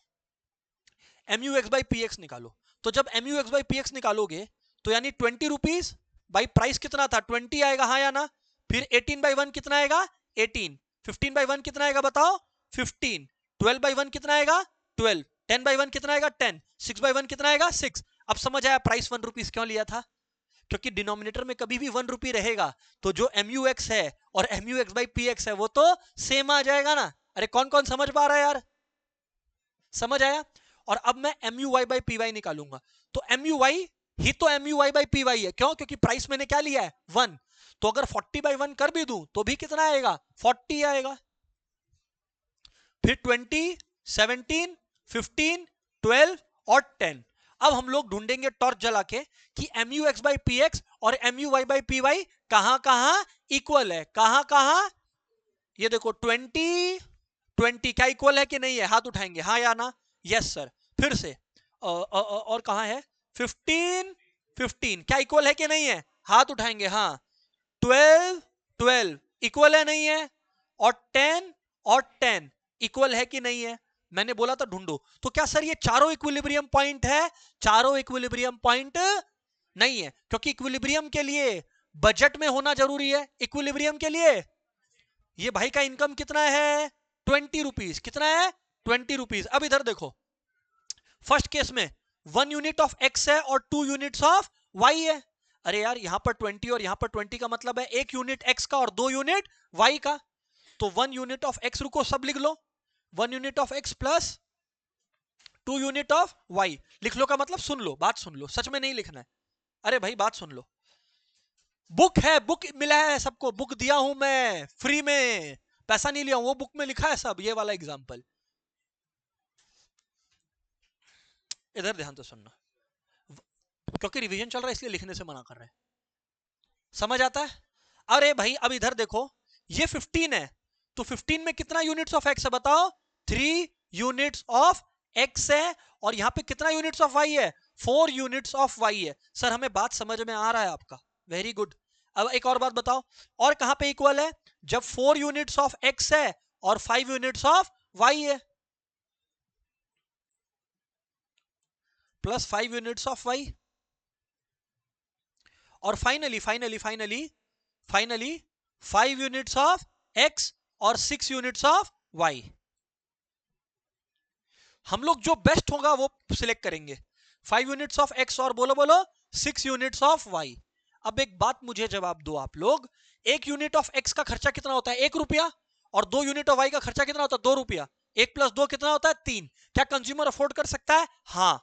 M U X by P X निकालो। तो जब M U X by P X निकालोगे तो यानी 20 रुपीज बाई प्राइस कितना था 20 आएगा, हाँ या ना। फिर 18 बाई 1 कितना आएगा 18, 15 बाई 1 कितना आएगा बताओ 15, 12 बाई 1 कितना आएगा 12, 10 बाई 1 कितना आएगा 10, 6 बाई 1 कितना आएगा 6। अब समझ आया प्राइस 1 रुपीज क्यों लिया था? क्योंकि डिनोमिनेटर में कभी भी 1 रुपी रहेगा तो जो एम यू एक्स है और M U X by P X है वो तो सेम आ जाएगा ना। अरे कौन कौन समझ पा रहा है यार? समझ आया। और अब मैं M U Y by P Y निकालूंगा, तो एम यू वाई ही तो M U Y by P Y है। क्यों? क्योंकि प्राइस मैंने क्या लिया है 1, तो अगर 40 बाई 1 कर भी दूं तो भी कितना आएगा 40 आएगा। फिर 20 17 15 12 और 10। अब हम लोग ढूंढेंगे टॉर्च जला के कि M U X by P X और M U Y by P Y कहां कहां इक्वल है, कहां कहां। ये देखो 20 20 क्या इक्वल है कि नहीं है, हाथ उठाएंगे हाँ या ना। Yes sir. फिर से और कहां है 15 15 क्या इक्वल है कि नहीं है, हाथ उठाएंगे हाँ। 12 12 इक्वल है नहीं है, और 10 और 10 इक्वल है कि नहीं है। मैंने बोला था ढूंढो, तो क्या सर ये चारों इक्विलिब्रियम पॉइंट है? चारों इक्विलिब्रियम पॉइंट नहीं है, क्योंकि इक्विलिब्रियम के लिए बजट में होना जरूरी है। इक्विलिब्रियम के लिए ये भाई का इनकम कितना है 20 रुपीज, कितना है 20 रुपीज। अब इधर देखो, फर्स्ट केस में 1 यूनिट ऑफ एक्स है और 2 यूनिट्स ऑफ वाई है। अरे यार यहां पर 20 और यहां पर 20 का मतलब है 1 यूनिट एक्स का और 2 यूनिट वाई का। तो 1 यूनिट ऑफ एक्स, रुको सब लिख लो, 1 unit of X plus 2 unit of Y लिख लो। का मतलब सुन लो, बात सुन लो, सच में नहीं लिखना है। अरे भाई बात सुन लो, बुक है, बुक मिला है सबको, बुक दिया हूं मैं फ्री में, पैसा नहीं लिया हूं, वो बुक में लिखा है सब। ये वाला एग्जांपल इधर ध्यान से सुनना, क्योंकि रिवीजन चल रहा है इसलिए लिखने से मना कर रहे हैं। समझ आता है? अरे भाई अब इधर देखो, ये 15 है, तो 15 में कितना यूनिट्स ऑफ एक्स है बताओ 3 यूनिट्स ऑफ एक्स है, और यहां पे कितना यूनिट्स ऑफ वाई है 4 यूनिट्स ऑफ वाई है। सर हमें बात समझ में आ रहा है आपका, वेरी गुड। अब एक और बात बताओ, और कहां पे इक्वल है? जब 4 यूनिट्स ऑफ x है और 5 यूनिट्स ऑफ y है, प्लस 5 यूनिट्स ऑफ y, और finally finally finally finally 5 units of x और 6 यूनिट्स ऑफ y। हम लोग जो बेस्ट होगा वो सिलेक्ट करेंगे, 5 यूनिट्स ऑफ x और बोलो बोलो 6 यूनिट्स ऑफ y। अब एक बात मुझे जवाब दो आप लोग, 1 यूनिट ऑफ x का खर्चा कितना होता है? 1 रुपया। और 2 यूनिट ऑफ y का खर्चा कितना होता है? 2 रुपया। 1 प्लस 2 कितना होता है? 3। क्या कंज्यूमर अफोर्ड कर सकता है? हाँ।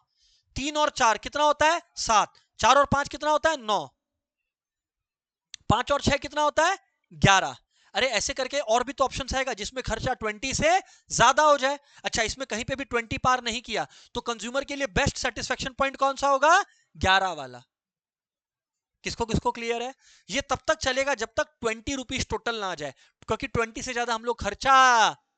3 और 4 कितना होता है? 7। 4 और 5 कितना होता है? 9। 5 और 6 कितना होता है? 11। अरे ऐसे करके और भी तो ऑप्शन आएगा जिसमें खर्चा 20 से ज्यादा हो जाए। अच्छा, इसमें कहीं पे भी 20 पार नहीं किया तो कंज्यूमर के लिए बेस्ट सेटिस्फेक्शन पॉइंट कौन सा होगा? 11 वाला। किसको किसको क्लियर है? ये तब तक चलेगा जब तक 20 रुपीज टोटल ना आ जाए, क्योंकि 20 से ज्यादा हम लोग खर्चा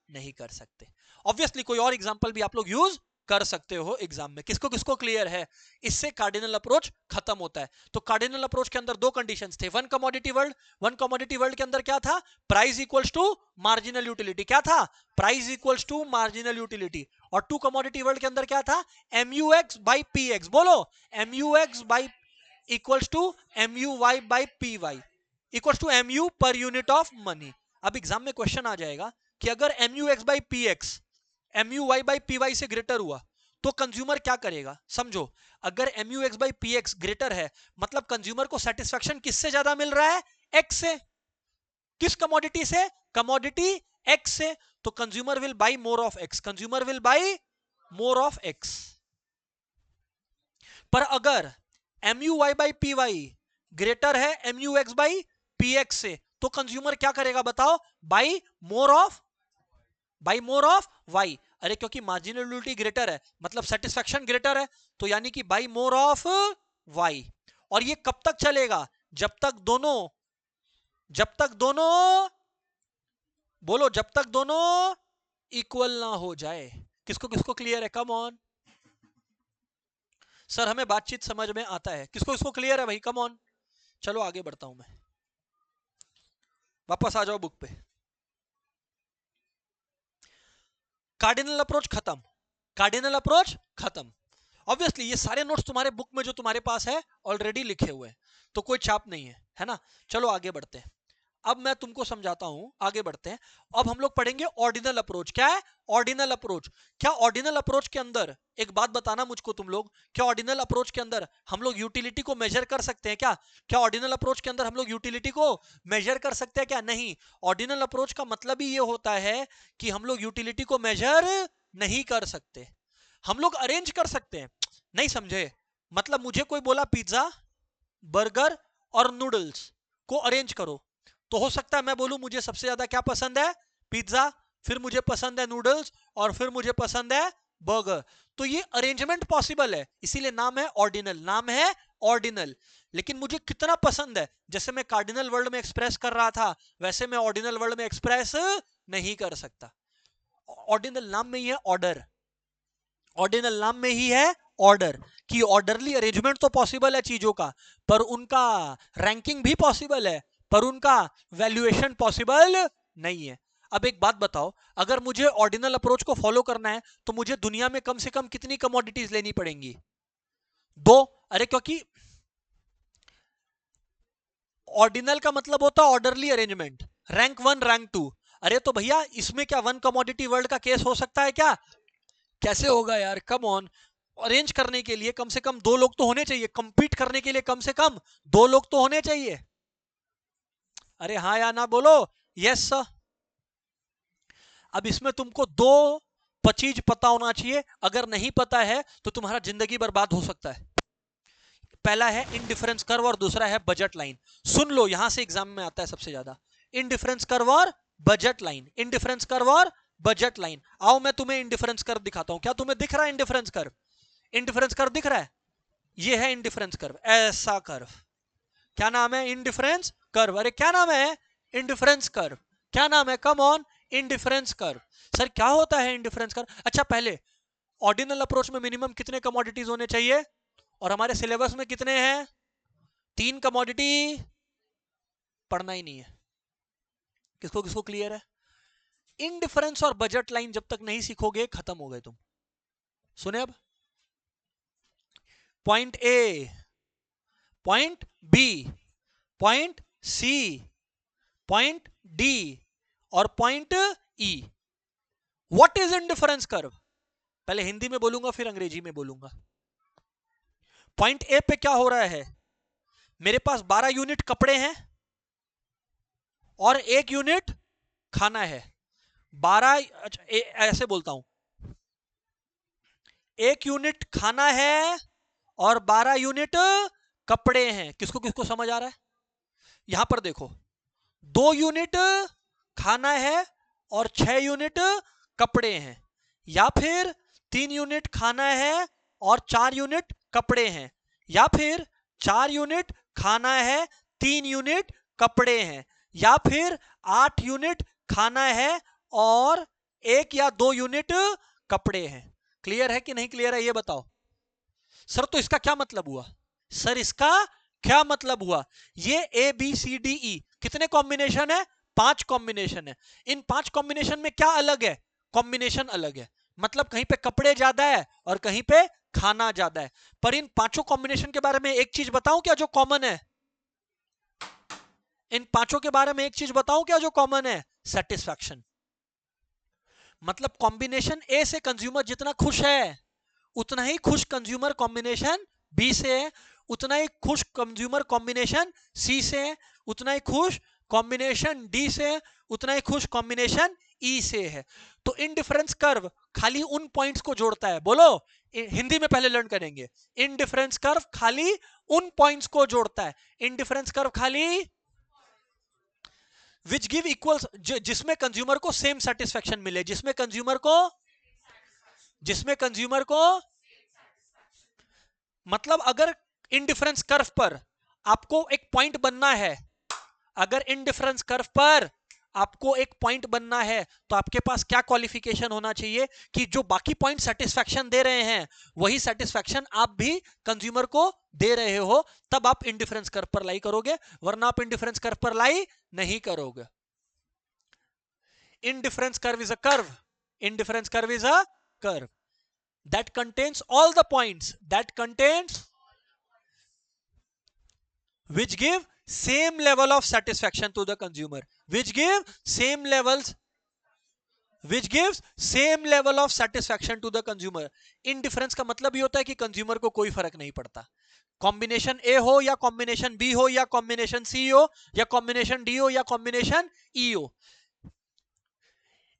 नहीं कर सकते। ऑब्वियसली कोई और एग्जांपल भी आप लोग यूज कर सकते हो एग्जाम में। किसको किसको क्लियर है? इससे कार्डिनल अप्रोच खत्म होता है। तो कार्डिनल अप्रोच के अंदर दो कंडीशंस थे, वन कमोडिटी वर्ल्ड के अंदर क्या था? Price equals to marginal utility. क्या था? Price equals to marginal utility. और टू कमोडिटी वर्ल्ड के अंदर क्या था? MUX by PX। बोलो, MUX by equals to MUY by PY equals to MU per unit of money. अब एग्जाम में क्वेश्चन आ जाएगा कि अगर MUX by PX MUY by PY से ग्रेटर हुआ तो कंज्यूमर क्या करेगा? समझो, अगर MUX बाई PX ग्रेटर है मतलब कंज्यूमर को सेटिस्फेक्शन किससे ज्यादा मिल रहा है? X से। किस कमोडिटी से? कमोडिटी X से। तो consumer will by more of X, consumer will by more of X। पर अगर MUY बाई PY ग्रेटर है MUX बाई PX से तो कंज्यूमर क्या करेगा बताओ? By more of Y। अरे क्योंकि मार्जिनल यूटिलिटी ग्रेटर है मतलब सेटिस्फेक्शन ग्रेटर है, तो यानी कि बाई मोर ऑफ Y। और ये कब तक चलेगा? जब तक दोनों बोलो, जब तक दोनों इक्वल ना हो जाए। किसको किसको क्लियर है? कम ऑन सर, हमें बातचीत समझ में आता है। किसको किसको क्लियर है भाई? Come on. चलो आगे बढ़ता हूं मैं, वापस आ जाओ बुक पे। कार्डिनल अप्रोच खत्म, कार्डिनल अप्रोच खत्म। ऑब्वियसली ये सारे नोट्स तुम्हारे बुक में जो तुम्हारे पास है ऑलरेडी लिखे हुए हैं, तो कोई चाप नहीं है ना। चलो आगे बढ़ते हैं। अब मैं तुमको समझाता हूं, आगे बढ़ते हैं। अब हम लोग पढ़ेंगे ऑर्डिनल अप्रोच। क्या है ऑर्डिनल अप्रोच? क्या ऑर्डिनल अप्रोच के अंदर, एक बात बताना मुझको तुम लोग, क्या ऑर्डिनल अप्रोच के अंदर हम लोग यूटिलिटी को मेजर कर सकते हैं क्या? क्या ऑर्डिनल अप्रोच के अंदर हम लोग यूटिलिटी को मेजर कर सकते हैं क्या? नहीं। ऑर्डिनल अप्रोच का मतलब ही ये होता है कि हम लोग यूटिलिटी को मेजर नहीं कर सकते, हम लोग अरेंज कर सकते हैं। नहीं समझे? मतलब मुझे कोई बोला पिज्जा, बर्गर और नूडल्स को अरेंज करो, तो हो सकता है मैं बोलूं मुझे सबसे ज्यादा क्या पसंद है? पिज्जा, फिर मुझे पसंद है नूडल्स, और फिर मुझे पसंद है बर्गर। तो ये अरेंजमेंट पॉसिबल है, इसीलिए नाम है ऑर्डिनल, नाम है ऑर्डिनल। लेकिन मुझे कितना पसंद है, जैसे मैं कार्डिनल वर्ल्ड में एक्सप्रेस कर रहा था वैसे मैं ऑर्डिनल वर्ल्ड में एक्सप्रेस नहीं कर सकता। ऑर्डिनल नाम में ही है ऑर्डर, ऑर्डिनल नाम में ही है ऑर्डर, कि ऑर्डरली अरेंजमेंट तो पॉसिबल है चीजों का, पर उनका रैंकिंग भी पॉसिबल है, पर उनका वैल्यूएशन पॉसिबल नहीं है। अब एक बात बताओ, अगर मुझे ऑर्डिनल अप्रोच को फॉलो करना है तो मुझे दुनिया में कम से कम कितनी कमोडिटीज लेनी पड़ेंगी? 2। अरे क्योंकि ऑर्डिनल का मतलब होता है ऑर्डरली अरेंजमेंट, रैंक 1 रैंक 2। अरे तो भैया इसमें क्या वन कमोडिटी वर्ल्ड का केस हो सकता है क्या? कैसे होगा यार, कम ऑन। अरेंज करने के लिए कम से कम 2 लोग तो होने चाहिए, कंपीट करने के लिए कम से कम 2 लोग तो होने चाहिए। अरे हाँ या ना बोलो, यस सर। अब इसमें तुमको 2 चीज पता होना चाहिए, अगर नहीं पता है तो तुम्हारा जिंदगी बर्बाद हो सकता है। पहला है इंडिफरेंस कर्व और दूसरा है बजट लाइन। सुन लो, यहां से एग्जाम में आता है सबसे ज्यादा, इंडिफरेंस कर्व और बजट लाइन, इंडिफरेंस कर्व और बजट लाइन। आओ मैं तुम्हें इंडिफरेंस कर्व दिखाता हूं। क्या तुम्हें दिख रहा है इंडिफरेंस कर्व? इंडिफरेंस कर्व दिख रहा है? ये है इंडिफरेंस कर्व, ऐसा कर्व। क्या नाम है? Indifference curve. अरे क्या नाम है? Indifference curve. क्या नाम है? Come on, indifference curve. Sir क्या होता है इंडिफरेंस कर्व? अच्छा पहले ऑर्डिनल अप्रोच में मिनिमम कितने कमोडिटीज होने चाहिए? और हमारे सिलेबस में कितने हैं? 3 कमोडिटी पढ़ना ही नहीं है। किसको किसको क्लियर है? इनडिफरेंस और बजट लाइन जब तक नहीं सीखोगे खत्म हो गए तुम। सुने अब, point A, point B, point C, point D और point E. What is indifference curve? पहले हिंदी में बोलूंगा फिर अंग्रेजी में बोलूंगा। पॉइंट ए पे क्या हो रहा है? मेरे पास 12 यूनिट कपड़े हैं और 1 यूनिट खाना है। 12, अच्छा ऐसे बोलता हूं, 1 यूनिट खाना है और 12 यूनिट कपड़े हैं। किसको किसको समझ आ रहा है? यहां पर देखो, 2 यूनिट खाना है और 6 यूनिट कपड़े हैं, या फिर 3 यूनिट खाना है और 4 यूनिट कपड़े हैं, या फिर 4 यूनिट खाना है 3 यूनिट कपड़े हैं, या फिर 8 यूनिट खाना है और 1 या 2 यूनिट कपड़े हैं। क्लियर है कि नहीं क्लियर है ये बताओ। सर तो इसका क्या मतलब हुआ? सर इसका क्या मतलब हुआ? ये A B C D E कितने कॉम्बिनेशन है? 5 कॉम्बिनेशन है। इन 5 कॉम्बिनेशन में क्या अलग है? कॉम्बिनेशन अलग है। मतलब कहीं पे कपड़े ज्यादा है और कहीं पे खाना ज्यादा है। पर इन 5 कॉम्बिनेशन के बारे में एक चीज बताऊं क्या जो कॉमन है? इन 5 के बारे में एक चीज बताऊं क्या जो कॉमन है? सेटिस्फैक्शन। मतलब कॉम्बिनेशन ए से कंज्यूमर जितना खुश है उतना ही खुश कंज्यूमर कॉम्बिनेशन बी से है, उतना ही खुश कंज्यूमर कॉम्बिनेशन सी से है, उतना ही खुश कॉम्बिनेशन डी से है, उतना ही खुश कॉम्बिनेशन ई से है। तो इनडिफरेंस कर्व खाली उन पॉइंट्स को जोड़ता है। बोलो, हिंदी में पहले लर्न करेंगे। इनडिफरेंस कर्व खाली उन पॉइंट्स को जोड़ता है। इनडिफरेंस कर्व खाली विच गिव इक्वल्स, जिसमें कंज्यूमर को सेम सेटिस्फेक्शन मिले, जिसमें कंज्यूमर को मतलब अगर इनडिफरेंस कर्व पर आपको एक पॉइंट बनना है, अगर इनडिफरेंस कर्व पर आपको एक पॉइंट बनना है तो आपके पास क्या क्वालिफिकेशन होना चाहिए कि जो बाकी पॉइंट सेटिस्फेक्शन दे रहे हैं वही सेटिस्फेक्शन आप भी कंज्यूमर को दे रहे हो, तब आप इनडिफरेंस कर्व पर लाई करोगे, वरना आप इनडिफरेंस कर्व पर लाई नहीं करोगे। Indifference curve is a curve, indifference curve is a curve that contains all the points which give same level of satisfaction to the consumer, which gives same level of satisfaction to the consumer। indifference का मतलब ये होता है कि consumer को कोई फर्क नहीं पड़ता, कॉम्बिनेशन ए हो या कॉम्बिनेशन बी हो या कॉम्बिनेशन सी हो या कॉम्बिनेशन डी हो या कॉम्बिनेशन ई हो।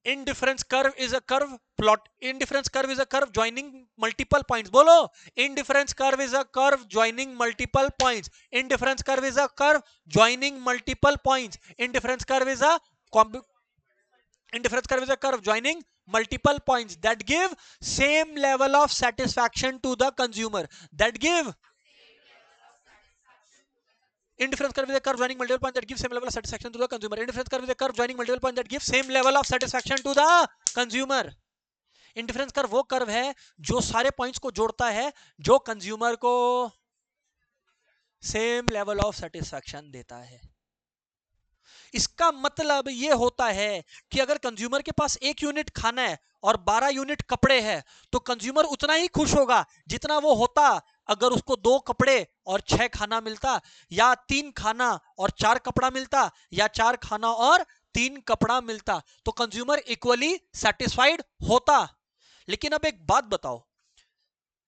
Indifference curve is a curve plot. Indifference curve is a curve joining multiple points. Bolo. Indifference curve is a curve joining multiple points. Indifference curve is a curve joining multiple points. Indifference curve is a curve joining multiple points that give same level of satisfaction to the consumer. That give Indifference curve is a curve joining multiple points that gives same level of satisfaction to the consumer. Indifference curve is a curve joining multiple points that gives same level of satisfaction to the consumer. Indifference curve वो curve है जो सारे points को जोड़ता है, जो consumer को same level of satisfaction देता है। इसका मतलब ये होता है कि अगर कंज्यूमर के पास 1 यूनिट खाना है और 12 यूनिट कपड़े हैं तो कंज्यूमर उतना ही खुश होगा जितना वो होता अगर उसको 2 कपड़े और 6 खाना मिलता, या 3 खाना और 4 कपड़ा मिलता, या 4 खाना और 3 कपड़ा मिलता, तो कंज्यूमर इक्वली सेटिस्फाइड होता। लेकिन अब एक बात बताओ,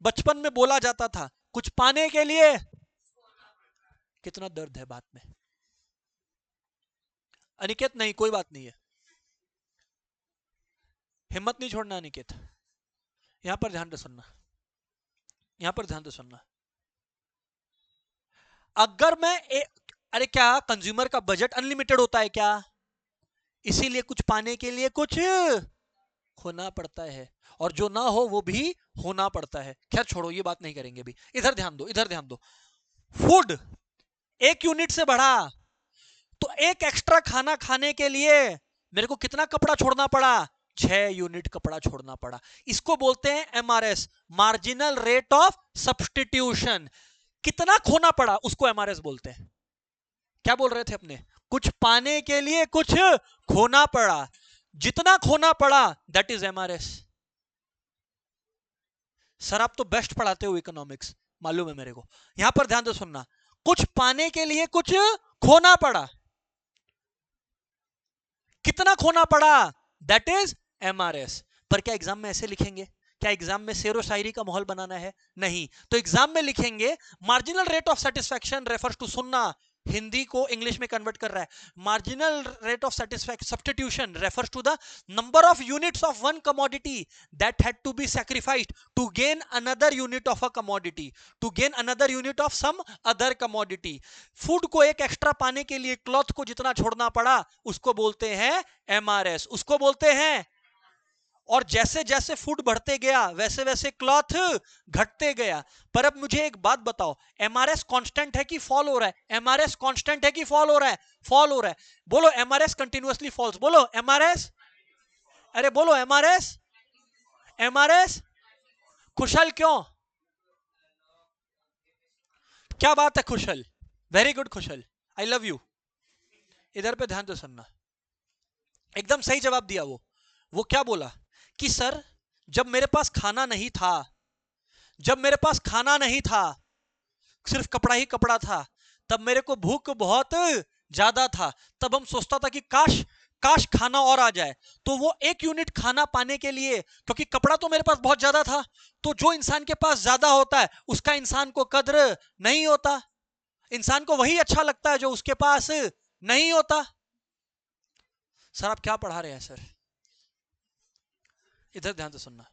बचपन में बोला जाता था कुछ पाने के लिए, कितना दर्द है बात में। अनिकेत नहीं, कोई बात नहीं है, हिम्मत नहीं छोड़ना अनिकेत, यहां पर ध्यान से सुनना, यहां पर ध्यान से सुनना। अगर मैं अरे क्या कंज्यूमर का बजट अनलिमिटेड होता है क्या? इसीलिए कुछ पाने के लिए कुछ खोना पड़ता है, और जो ना हो वो भी होना पड़ता है। खैर छोड़ो, ये बात नहीं करेंगे भी। इधर ध्यान दो, इधर ध्यान दो। फूड 1 यूनिट से बढ़ा तो 1 एक्स्ट्रा खाना खाने के लिए मेरे को कितना कपड़ा छोड़ना पड़ा? 6 यूनिट कपड़ा छोड़ना पड़ा। इसको बोलते हैं MRS, marginal rate of substitution. कितना खोना पड़ा उसको एमआरएस बोलते हैं। क्या बोल रहे थे अपने? कुछ पाने के लिए कुछ खोना पड़ा, जितना खोना पड़ा दैट इज एमआरएस। सर आप तो बेस्ट पढ़ाते हो इकोनॉमिक्स, मालूम है मेरे को। यहां पर ध्यान से सुनना, कुछ पाने के लिए कुछ खोना पड़ा, कितना खोना पड़ा दैट इज एमआरएस। पर क्या एग्जाम में ऐसे लिखेंगे? क्या एग्जाम में शेरो शायरी का माहौल बनाना है? नहीं। तो एग्जाम में लिखेंगे marginal rate of satisfaction refers to, सुनना, हिंदी को इंग्लिश में कन्वर्ट कर रहा है, marginal rate of satisfaction substitution refers to the number of units of one commodity that had to be sacrificed to gain another unit of a commodity, to gain another unit of some other commodity. Food को एक extra पाने के लिए cloth को जितना छोड़ना पड़ा उसको बोलते हैं एमआरएस, उसको बोलते हैं। और जैसे जैसे फूड बढ़ते गया वैसे वैसे क्लॉथ घटते गया। पर अब मुझे एक बात बताओ, एमआरएस कांस्टेंट है कि फॉल हो रहा है? एमआरएस कांस्टेंट है कि फॉल हो रहा है? फॉल हो रहा है। बोलो एमआरएस कंटिन्यूअसली फॉल्स, बोलो एमआरएस, अरे बोलो एमआरएस, एमआरएस कुशल क्यों? क्या बात है Kushal, very good Kushal, I love you. इधर पे ध्यान से सुनना, एकदम सही जवाब दिया वो क्या बोला कि सर जब मेरे पास खाना नहीं था, जब मेरे पास खाना नहीं था, सिर्फ कपड़ा ही कपड़ा था, तब मेरे को भूख बहुत ज्यादा था, तब हम सोचता था कि काश काश खाना और आ जाए। तो वो एक यूनिट खाना पाने के लिए, क्योंकि कपड़ा तो मेरे पास बहुत ज्यादा था, तो जो इंसान के पास ज्यादा होता है उसका इंसान को कद्र नहीं होता, इंसान को वही अच्छा लगता है जो उसके पास नहीं होता। सर आप क्या पढ़ा रहे हैं सर? इधर ध्यान से सुनना।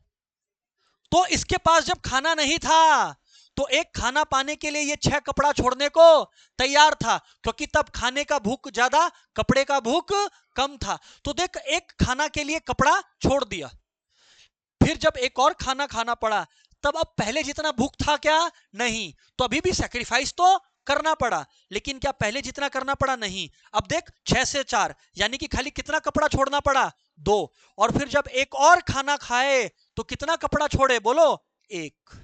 तो इसके पास जब खाना नहीं था तो एक खाना पाने के लिए ये 6 कपड़ा छोड़ने को तैयार था, क्योंकि तब खाने का भूख ज्यादा, कपड़े का भूख कम था। तो देख, एक खाना के लिए कपड़ा छोड़ दिया, फिर जब एक और खाना खाना पड़ा, तब अब पहले जितना भूख था क्या? नहीं। तो अभी भी सैक्रिफाइस तो करना पड़ा, लेकिन क्या पहले जितना करना पड़ा? नहीं। अब देख 6 से 4 यानी कि खाली कितना कपड़ा छोड़ना पड़ा? 2। और फिर जब एक और खाना खाए तो कितना कपड़ा छोड़े? बोलो 1।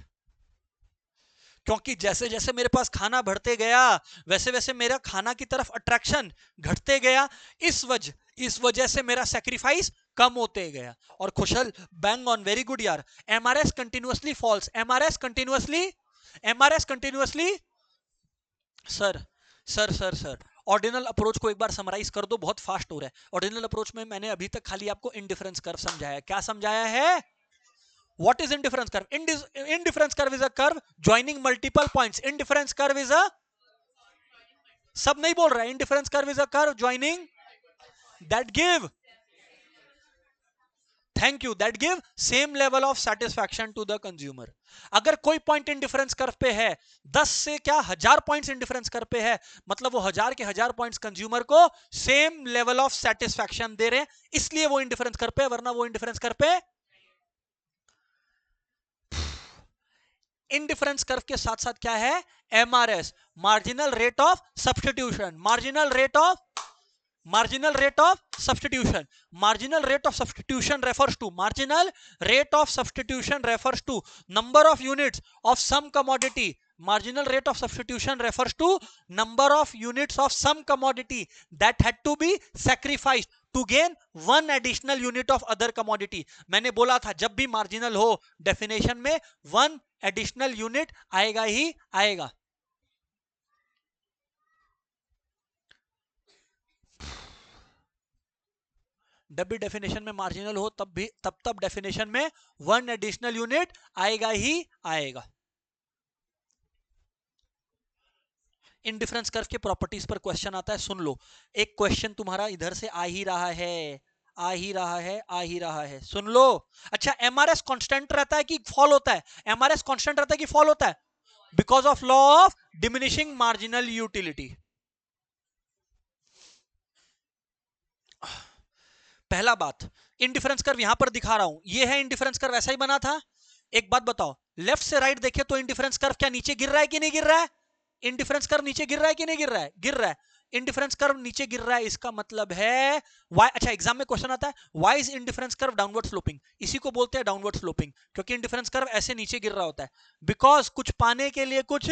क्योंकि जैसे जैसे मेरे पास खाना बढ़ते गया वैसे वैसे मेरा खाना की तरफ अट्रैक्शन घटते गया, इस वजह से मेरा सैक्रिफाइस कम होते गया। और Kushal bang on, very good यार। MRS continuously falls, MRS continuously, MRS continuously. Sir ordinal approach को एक बार समराइज कर दो, बहुत फास्ट हो रहा है। ऑर्डिनल अप्रोच में मैंने अभी तक खाली आपको इंडिफरेंस कर्व समझाया। क्या समझाया है? What is indifference curve? Indifference curve is a curve joining multiple points. Indifference curve is a, सब नहीं बोल रहा है। Indifference curve is a curve joining that give, thank you, that give same level of satisfaction to the consumer. अगर कोई point indifference curve पे है, 10 से क्या 1000 पॉइंट्स इंडिफरेंस कर्व पे है, मतलब वो 1000 के 1000 पॉइंट्स कंज्यूमर को सेम लेवल ऑफ सेटिस्फैक्शन दे रहे हैं, इसलिए वो इंडिफरेंस कर्व पे, वरना वो इंडिफरेंस कर्व पे। इंडिफरेंस कर्व के साथ साथ क्या है? MRS, marginal rate of substitution, marginal rate of substitution. Marginal rate of substitution refers to, marginal rate of substitution refers to number of units of some commodity. Marginal rate of substitution refers to number of units of some commodity that had to be sacrificed to gain one additional unit of other commodity. मैंने बोला था जब भी marginal हो definition में one additional unit आएगा ही आएगा। जब भी डेफिनेशन में मार्जिनल हो तब डेफिनेशन में वन एडिशनल यूनिट आएगा ही आएगा। इंडिफरेंस कर्व के प्रॉपर्टीज पर क्वेश्चन आता है, सुन लो। एक क्वेश्चन तुम्हारा इधर से आ ही रहा है, आ ही रहा है, आ ही रहा है, सुन लो। अच्छा, एमआरएस कांस्टेंट रहता है कि फॉल होता है? एमआरएस कांस्टेंट रहता है कि फॉल होता है? Because of law of diminishing marginal utility. पहला बात, इंडिफरेंस कर्व यहां पर दिखा रहा हूं, ये है इंडिफरेंस कर्व, ऐसा ही बना था। एक बात बताओ, लेफ्ट से राइट देखे तो इंडिफरेंस कर्व क्या नीचे गिर रहा है कि नहीं गिर रहा है? इंडिफरेंस कर्व नीचे गिर रहा है कि नहीं गिर रहा है? गिर रहा है। इंडिफरेंस कर्व नीचे गिर रहा है, इसका मतलब है वाई। अच्छा, एग्जाम में क्वेश्चन आता है, why is indifference curve downward sloping? इसी को बोलते हैं डाउनवर्ड स्लोपिंग, क्योंकि इंडिफरेंस कर्व ऐसे नीचे गिर रहा होता है। बिकॉज कुछ पाने के लिए कुछ,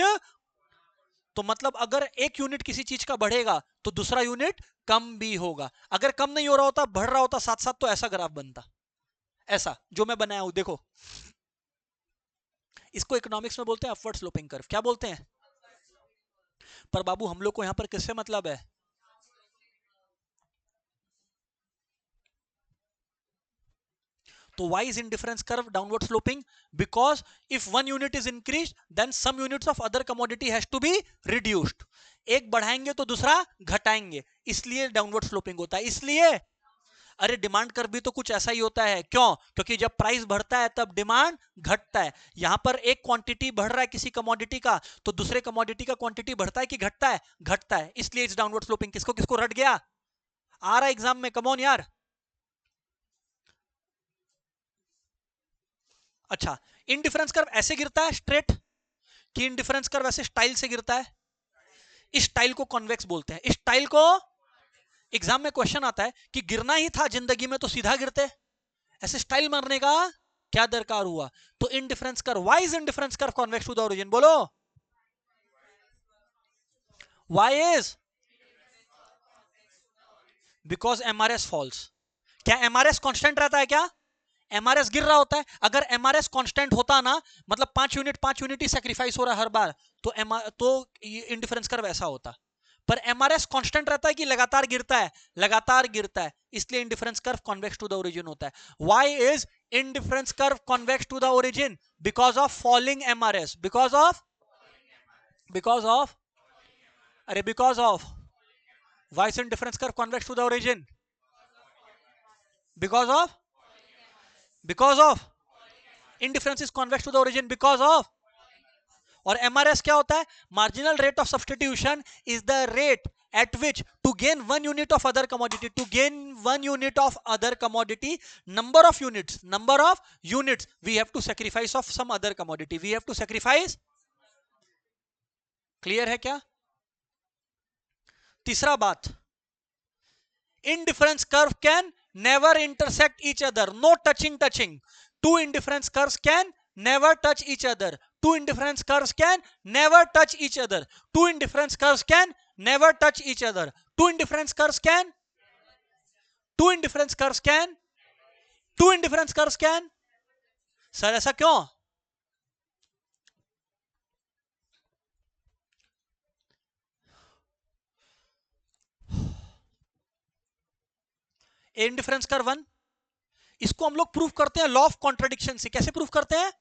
तो मतलब अगर एक यूनिट किसी चीज का बढ़ेगा तो दूसरा यूनिट कम भी होगा। अगर कम नहीं हो रहा होता, बढ़ रहा होता साथ साथ, तो ऐसा ग्राफ बनता, ऐसा जो मैं बनाया हूं देखो। इसको इकोनॉमिक्स में बोलते हैं अपवर्ड स्लोपिंग कर्व। क्या बोलते हैं? पर बाबू हम लोग को यहां पर किससे मतलब है? तो why is indifference curve downward sloping? Because if one unit is increased, then some units of other commodity has to be reduced. एक बढ़ाएंगे तो दूसरा घटाएंगे, इसलिए डाउनवर्ड स्लोपिंग होता है। इसलिए अरे डिमांड कर्व भी तो कुछ ऐसा ही होता है। क्यों? क्योंकि जब प्राइस बढ़ता है तब डिमांड घटता है। यहां पर एक क्वांटिटी बढ़ रहा है किसी कमोडिटी का, तो दूसरे कमोडिटी का क्वांटिटी बढ़ता है कि घटता है? घटता है, इसलिए इट्स डाउनवर्ड स्लोपिंग। किसको किसको रट गया? आ रहा एग्जाम में, कम ऑन यार। अच्छा, इनडिफरेंस कर्व ऐसे गिरता है स्ट्रेट, कि इनडिफरेंस कर्व ऐसे स्टाइल से गिरता है? इस स्टाइल को कॉन्वेक्स बोलते हैं। इस स्टाइल को एग्जाम में क्वेश्चन आता है कि गिरना ही था जिंदगी में तो सीधा गिरते, ऐसे स्टाइल मारने का क्या दरकार हुआ? तो indifference curve, why is indifference curve convex to the origin? बोलो, why is? Because MRS falls. क्या एमआरएस कांस्टेंट रहता है क्या? एमआरएस गिर रहा होता है। अगर एमआरएस कांस्टेंट होता ना, मतलब 5 यूनिट ही सैक्रिफाइस हो रहा है हर बार, तो इंडिफरेंस कर्व ऐसा होता। पर एमआरएस कांस्टेंट रहता है कि लगातार गिरता है? लगातार गिरता है, इसलिए indifference curve convex to the origin होता है। Why is indifference curve convex to the origin? Because of falling MRS. Because of अरे because of why is indifference curve convex to the origin? Because of indifference is convex to the origin because of. और MRS क्या होता है? Marginal rate of substitution is the rate at which to gain 1 unit of other commodity, to gain 1 unit of other commodity, number of units we have to sacrifice of some other commodity, we have to sacrifice। Clear है क्या? तीसरा बात, indifference curve can never intersect each other, no touching। Two indifference curves can never touch each other, two indifference curves can never touch each other, two indifference curves can never touch each other, two indifference curves can two indifference curves can two indifference curves can। Sir ऐसा क्यों? Indifference curve 1, इसको हम लोग proof करते हैं law of contradiction से। कैसे proof करते हैं?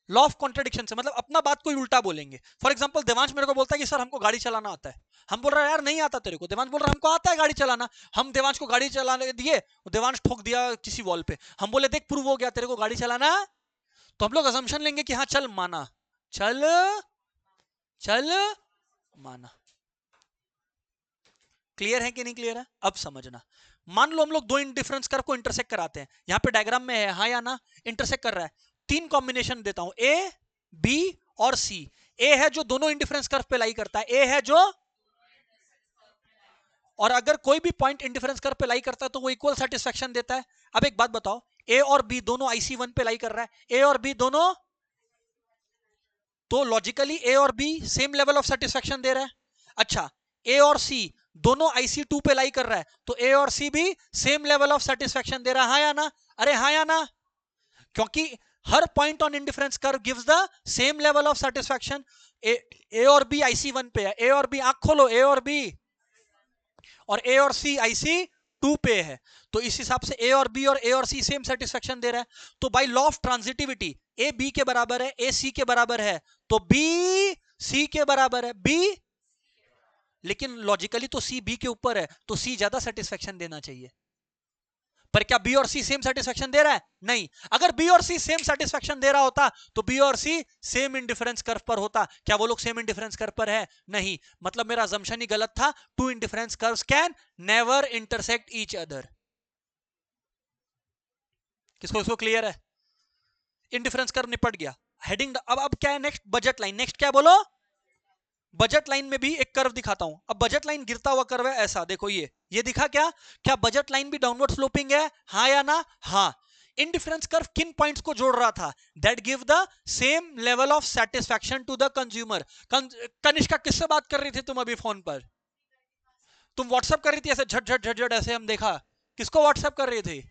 लॉ ऑफ कॉन्ट्रडिक्शन से, मतलब अपना बात कोई उल्टा बोलेंगे। फॉर एग्जांपल देवांश मेरे को बोलता है कि सर हमको गाड़ी चलाना आता है। हम बोल रहे हैं यार नहीं आता तेरे को। देवांश बोल रहा है हमको आता है गाड़ी चलाना। हम देवांश को गाड़ी चलाने दिए, देवांश ठोक दिया किसी वॉल पे। हम बोले देख प्रूव हो गया तेरे को गाड़ी चलाना। तो हम लोग असम्पशन लेंगे कि हाँ चल माना, चल माना। क्लियर है कि नहीं क्लियर है? अब समझना। मान लो हम लोग दो इंडिफरेंस कर्व को इंटरसेक्ट कराते हैं। यहां पे डायग्राम में है, हाँ या ना? इंटरसेक्ट कर रहा है। तीन कॉम्बिनेशन देता हूं, ए, बी और सी। ए है जो दोनों इंडिफरेंस कर्व पे लाई करता है, ए है जो, और अगर कोई भी पॉइंट इंडिफरेंस कर्व पे लाई करता है तो वो इक्वल सेटिस्फेक्शन देता है। अब एक बात बताओ, ए और बी दोनों IC1 पे लाई कर रहा है, ए और बी दोनों, तो लॉजिकली ए और B same level of satisfaction दे रहा है। अच्छा, ए और सी दोनों IC2 पे लाई कर रहा है, तो ए और सी भी सेम लेवल ऑफ सेटिस्फेक्शन दे रहा है, हाँ या ना? अरे हाँ या ना? क्योंकि हर point on indifference curve gives the same level of satisfaction. A और बी IC1 पे है, ए और बी, आंख खोलो, ए और बी, और ए और सी IC2 पे है। तो इस हिसाब से ए और बी और ए और सी सेम सेटिस्फेक्शन दे रहा है। तो by law of transitivity A B के बराबर है, ए सी के बराबर है, तो बी सी के बराबर है, बी। लेकिन लॉजिकली तो सी बी के ऊपर है, तो सी ज्यादा सेटिस्फेक्शन देना चाहिए। पर क्या बी और सी सेम सेटिस्फेक्शन दे रहा है? नहीं। अगर बी और सी सेम सेटिस्फेक्शन दे रहा होता तो बी और सी सेम इंडिफरेंस कर्व पर होता। क्या वो लोग सेम इंडिफरेंस कर्व पर है? नहीं। मतलब मेरा असम्पशन ही गलत था। Two indifference curves can never intersect each other. किसको इसको क्लियर है? इंडिफरेंस कर्व निपट गया। हेडिंग अब क्या है? Next budget line. नेक्स्ट क्या बोलो? बजट लाइन में भी एक कर्व दिखाता हूं। अब बजट लाइन गिरता हुआ कर्व है ऐसा, देखो ये दिखा क्या? क्या बजट लाइन भी डाउनवर्ड स्लोपिंग है, हाँ या ना? हाँ। इंडिफरेंस कर्व किन पॉइंट्स को जोड़ रहा था? That give the same level of satisfaction to the consumer. Kanishka किससे बात कर रही थी तुम अभी फोन पर? तुम व्हाट्सएप कर रही थी ऐसे झट झट झट झट ऐसे, हम देखा। किसको व्हाट्सएप कर रही थी?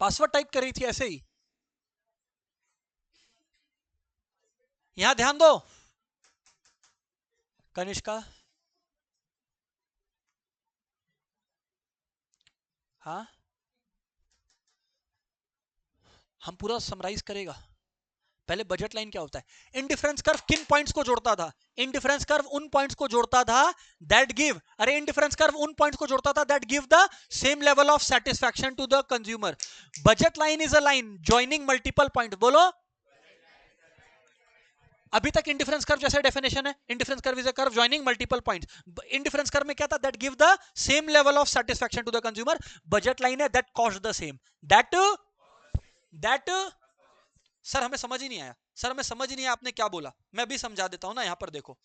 पासवर्ड टाइप कर रही थी ऐसे ही। यहां ध्यान दो कनिष्का। हाँ, हम पूरा समराइज करेगा। पहले बजट लाइन क्या होता है? इंडिफरेंस कर्व किन पॉइंट्स को जोड़ता था? इंडिफरेंस कर्व उन पॉइंट्स को जोड़ता था दैट गिव, अरे इंडिफरेंस कर्व उन पॉइंट्स को जोड़ता था that give the same level of satisfaction to the consumer. Budget line is a line joining multiple point. बोलो, अभी तक इंडिफरेंस कर्व जैसे डेफिनेशन है, indifference curve is a curve joining multiple points. Indifference curve में क्या था? That give the same level of satisfaction to the consumer. Budget line है that cost the same. That that sir हमें समझ ही नहीं आया, सर हमें समझ ही नहीं आया आपने क्या बोला। मैं भी समझा देता हूं ना। यहां पर देखो,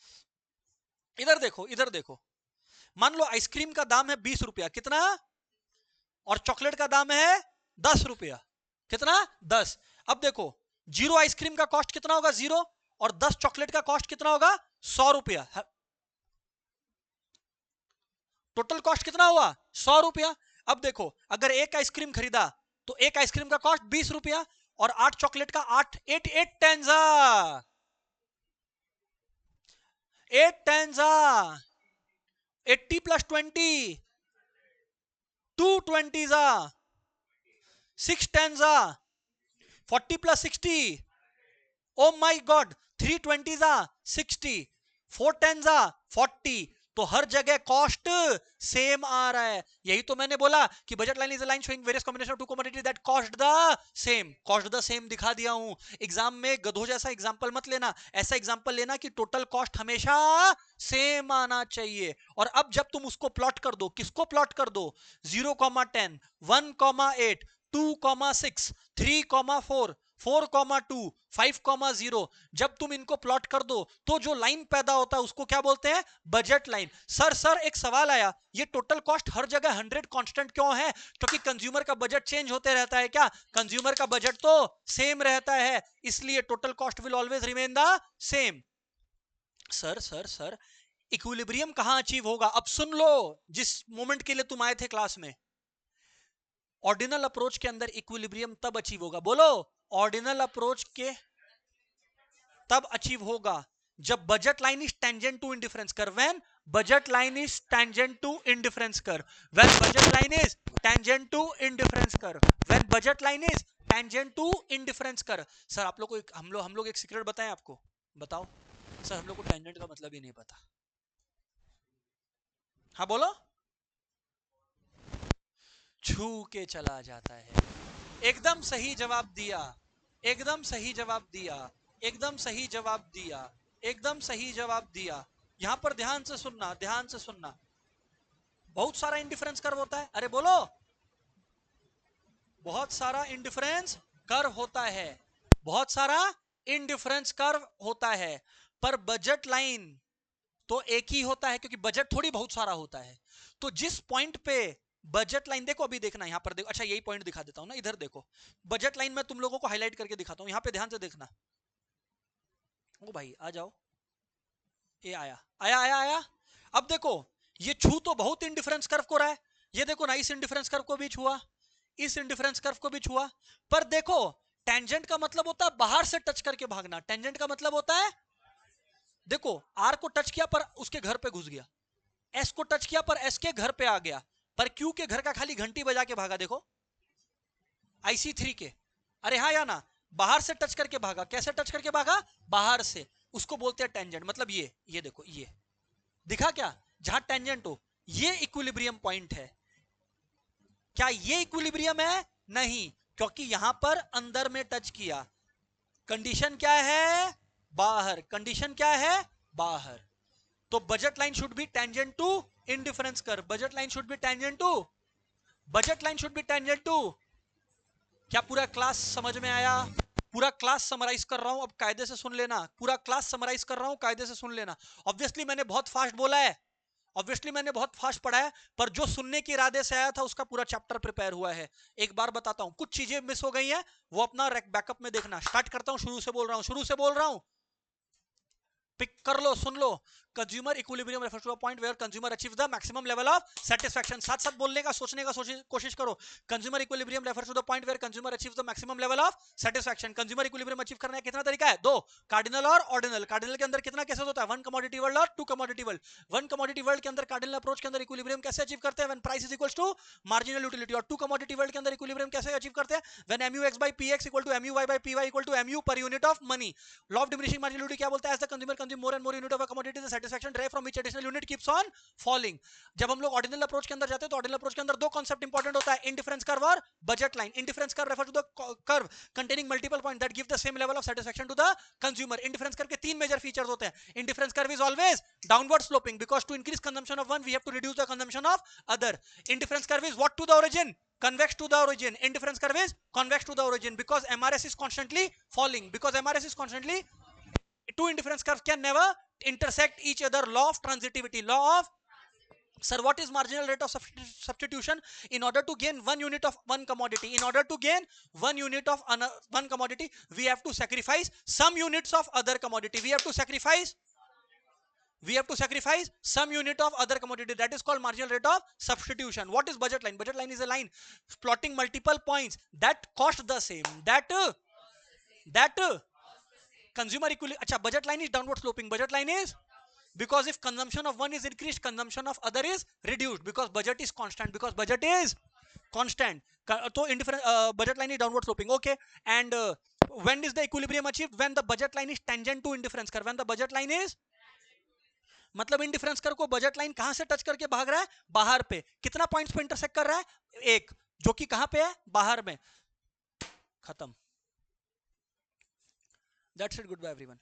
इधर देखो, इधर देखो। मान लो आइसक्रीम का दाम है 20 रुपया, कितना? और चॉकलेट का दाम है 10 रुपया, कितना? 10। अब देखो, 0 आइसक्रीम का कॉस्ट कितना होगा? 0। और 10 चॉकलेट का कॉस्ट कितना होगा? 100 रुपया। टोटल कॉस्ट कितना हुआ? 100 रुपया। अब देखो, अगर एक आइसक्रीम खरीदा तो एक आइसक्रीम का कॉस्ट 20 रुपया, और 8 चॉकलेट का 8 8 8 टेंजा 8 टेंजा 80 प्लस 20 220 जा 6 टेंजा 40 प्लस 60, ओ माई गॉड 320 जा 60, 4 टेंजा 40। तो हर जगह कॉस्ट सेम आ रहा है। यही तो मैंने बोला कि budget line is a line showing various combination of two commodity that cost the same. Cost the same दिखा दिया हूं। एग्जाम में गधों जैसा एग्जांपल मत लेना, ऐसा एग्जांपल लेना कि टोटल कॉस्ट हमेशा सेम आना चाहिए। और अब जब तुम उसको प्लॉट कर दो, किसको प्लॉट कर दो? 0,10 1,8 2,6 3,4 4,2 5,0। जब तुम इनको प्लॉट कर दो तो जो लाइन पैदा होता है उसको क्या बोलते हैं? Budget line. सर एक सवाल आया, ये टोटल कॉस्ट हर जगह 100 कांस्टेंट क्यों है? क्योंकि कंज्यूमर का बजट चेंज होते रहता है। क्या कंज्यूमर का बजट तो सेम रहता है, इसलिए total cost will always remain the same. Sir equilibrium कहां अचीव होगा? अब सुन लो, जिस मोमेंट के लिए तुम आए थे क्लास में, ऑर्डिनल अप्रोच के अंदर इक्विलिब्रियम तब अचीव होगा। बोलो, ऑर्डिनल अप्रोच के तब अचीव होगा जब budget line is tangent to indifference curve. When budget line is tangent to indifference curve, when budget line is tangent to indifference curve, when budget line is tangent to indifference curve. Sir आप लोग को हम लोग एक secret बताएं आपको? बताओ sir, हम लोग को टेंजेंट का मतलब ही नहीं पता। हाँ बोलो। छू के चला जाता है। एकदम सही जवाब दिया, एकदम सही जवाब दिया, एकदम सही जवाब दिया, एकदम सही जवाब दिया। यहां पर ध्यान से सुनना, ध्यान से सुनना। बहुत सारा इंडिफरेंस कर्व होता है। अरे बोलो, बहुत सारा इंडिफरेंस कर्व होता है, बहुत सारा इंडिफरेंस कर्व होता है। पर बजट लाइन तो एक ही होता है, क्योंकि बजट थोड़ी बहुत सारा होता है। तो जिस पॉइंट पे बजट लाइन, देखो अभी देखना यहां पर, देखो अच्छा यही पॉइंट दिखा देता हूं ना, इधर देखो। बजट लाइन में तुम लोगों को हाईलाइट करके दिखाता हूं, यहां पे ध्यान से देखना। ओ भाई आ जाओ, ये आया आया आया आया। अब देखो, ये छू तो बहुत इंडिफरेंस कर्व को रहा है। ये देखो ना, इस इंडिफरेंस कर्व को भी छुआ, इस इंडिफरेंस कर्व को भी छुआ। पर देखो, टेंजेंट का मतलब होता है बाहर से टच करके भागना। टेंजेंट का मतलब होता है, देखो आर को टच किया पर उसके घर पे घुस गया, एस को टच किया पर एस के घर पे आ गया, पर क्यू के घर का खाली घंटी बजा के भागा। देखो IC3 के, अरे हाँ या ना, बाहर से टच करके भागा। कैसे टच करके भागा? बाहर से। उसको बोलते हैं टेंजेंट। मतलब ये देखो, ये दिखा क्या? जहां टेंजेंट हो, ये इक्विलिब्रियम पॉइंट है। क्या ये इक्विलिब्रियम है? नहीं, क्योंकि यहां पर अंदर में टच किया। कंडीशन क्या है? बाहर। कंडीशन क्या है? बाहर। तो budget line should be tangent to indifference curve. Budget line should be tangent to, budget line should be tangent to. क्या पूरा क्लास समझ में आया? पूरा क्लास समराइज कर रहा हूं, अब कायदे से सुन लेना। पूरा क्लास समराइज कर रहा हूं, कायदे से सुन लेना। ऑब्वियसली मैंने बहुत फास्ट बोला है, ऑब्वियसली मैंने बहुत फास्ट पढ़ा है, पर जो सुनने के इरादे से आया था उसका पूरा चैप्टर प्रिपेयर हुआ है। एक बार बताता हूं, कुछ चीजें मिस हो गई हैं, वो अपना बैकअप में देखना। स्टार्ट करता हूं, शुरू से बोल रहा हूं, पिक कर लो, सुन लो। Consumer equilibrium refers to a point where consumer achieves the maximum level of satisfaction. साथ साथ बोलने का, सोचने का कोशिश करो। Consumer equilibrium refers to the point where consumer achieves the maximum level of satisfaction. Consumer equilibrium achieve करने का कितना तरीका है? दो, कार्डिनल और ऑर्डिनल। कार्डिनल के अंदर कितना केसेस होता है? वन कमोडिटी वर्ल्ड और two commodity world. One commodity world के अंदर कार्डिनल अप्रोच के अंदर इक्विलिब्रियम कैसे अचीव करते हैं? When price is equals to marginal utility. और टू कमोडिटी वर्ल्ड के अंदर इक्विलिब्रियम कैसे अचीव करते हैं? When MUX by PX equal to MUY by PY equal to MU per unit of money। Law of diminishing marginal utility क्या बोलता है? As the consumer consume more and more unit of a commodity the satisfaction derive from each additional unit keeps on falling. जब हम लोग ordinal approach के अंदर जाते हैं तो ऑर्डिनल अप्रोच के अंदर दो कांसेप्ट इंपॉर्टेंट होता है, इंडिफरेंस कर्व और budget line. Indifference curve refer to the curve containing multiple point that give the same level of satisfaction to the consumer. Indifference curve के तीन मेजर फीचर्स होते हैं। Indifference curve is always downward sloping because to increase consumption of one we have to reduce the consumption of other. Indifference curve is what to the origin? Convex to the origin. Indifference curve is convex to the origin because MRS is constantly falling. Because MRS is constantly, two indifference curves can never intersect each other. Law of transitivity. Law of, sir, what is marginal rate of substitution? In order to gain one unit of one commodity, in order to gain one unit of one commodity, we have to sacrifice some units of other commodity. We have to sacrifice some unit of other commodity. That is called marginal rate of substitution. What is budget line? Budget line is a line plotting multiple points that cost the same, that consumer equilibrium. Acha, budget line is downward sloping. Budget line is because if consumption of one is increased, consumption of other is reduced because budget is constant. So indifferent budget line is downward sloping. Okay, and when is the equilibrium achieved? When the budget line is tangent to indifference curve. When the budget line is, मतलब indifference curve को budget line कहां से touch करके भाग रहा है? बाहर पे। कितना पॉइंट्स पे इंटरसेक्ट कर रहा है? एक, जो कि कहां पे है? बाहर में। खत्म। That's it, goodbye everyone.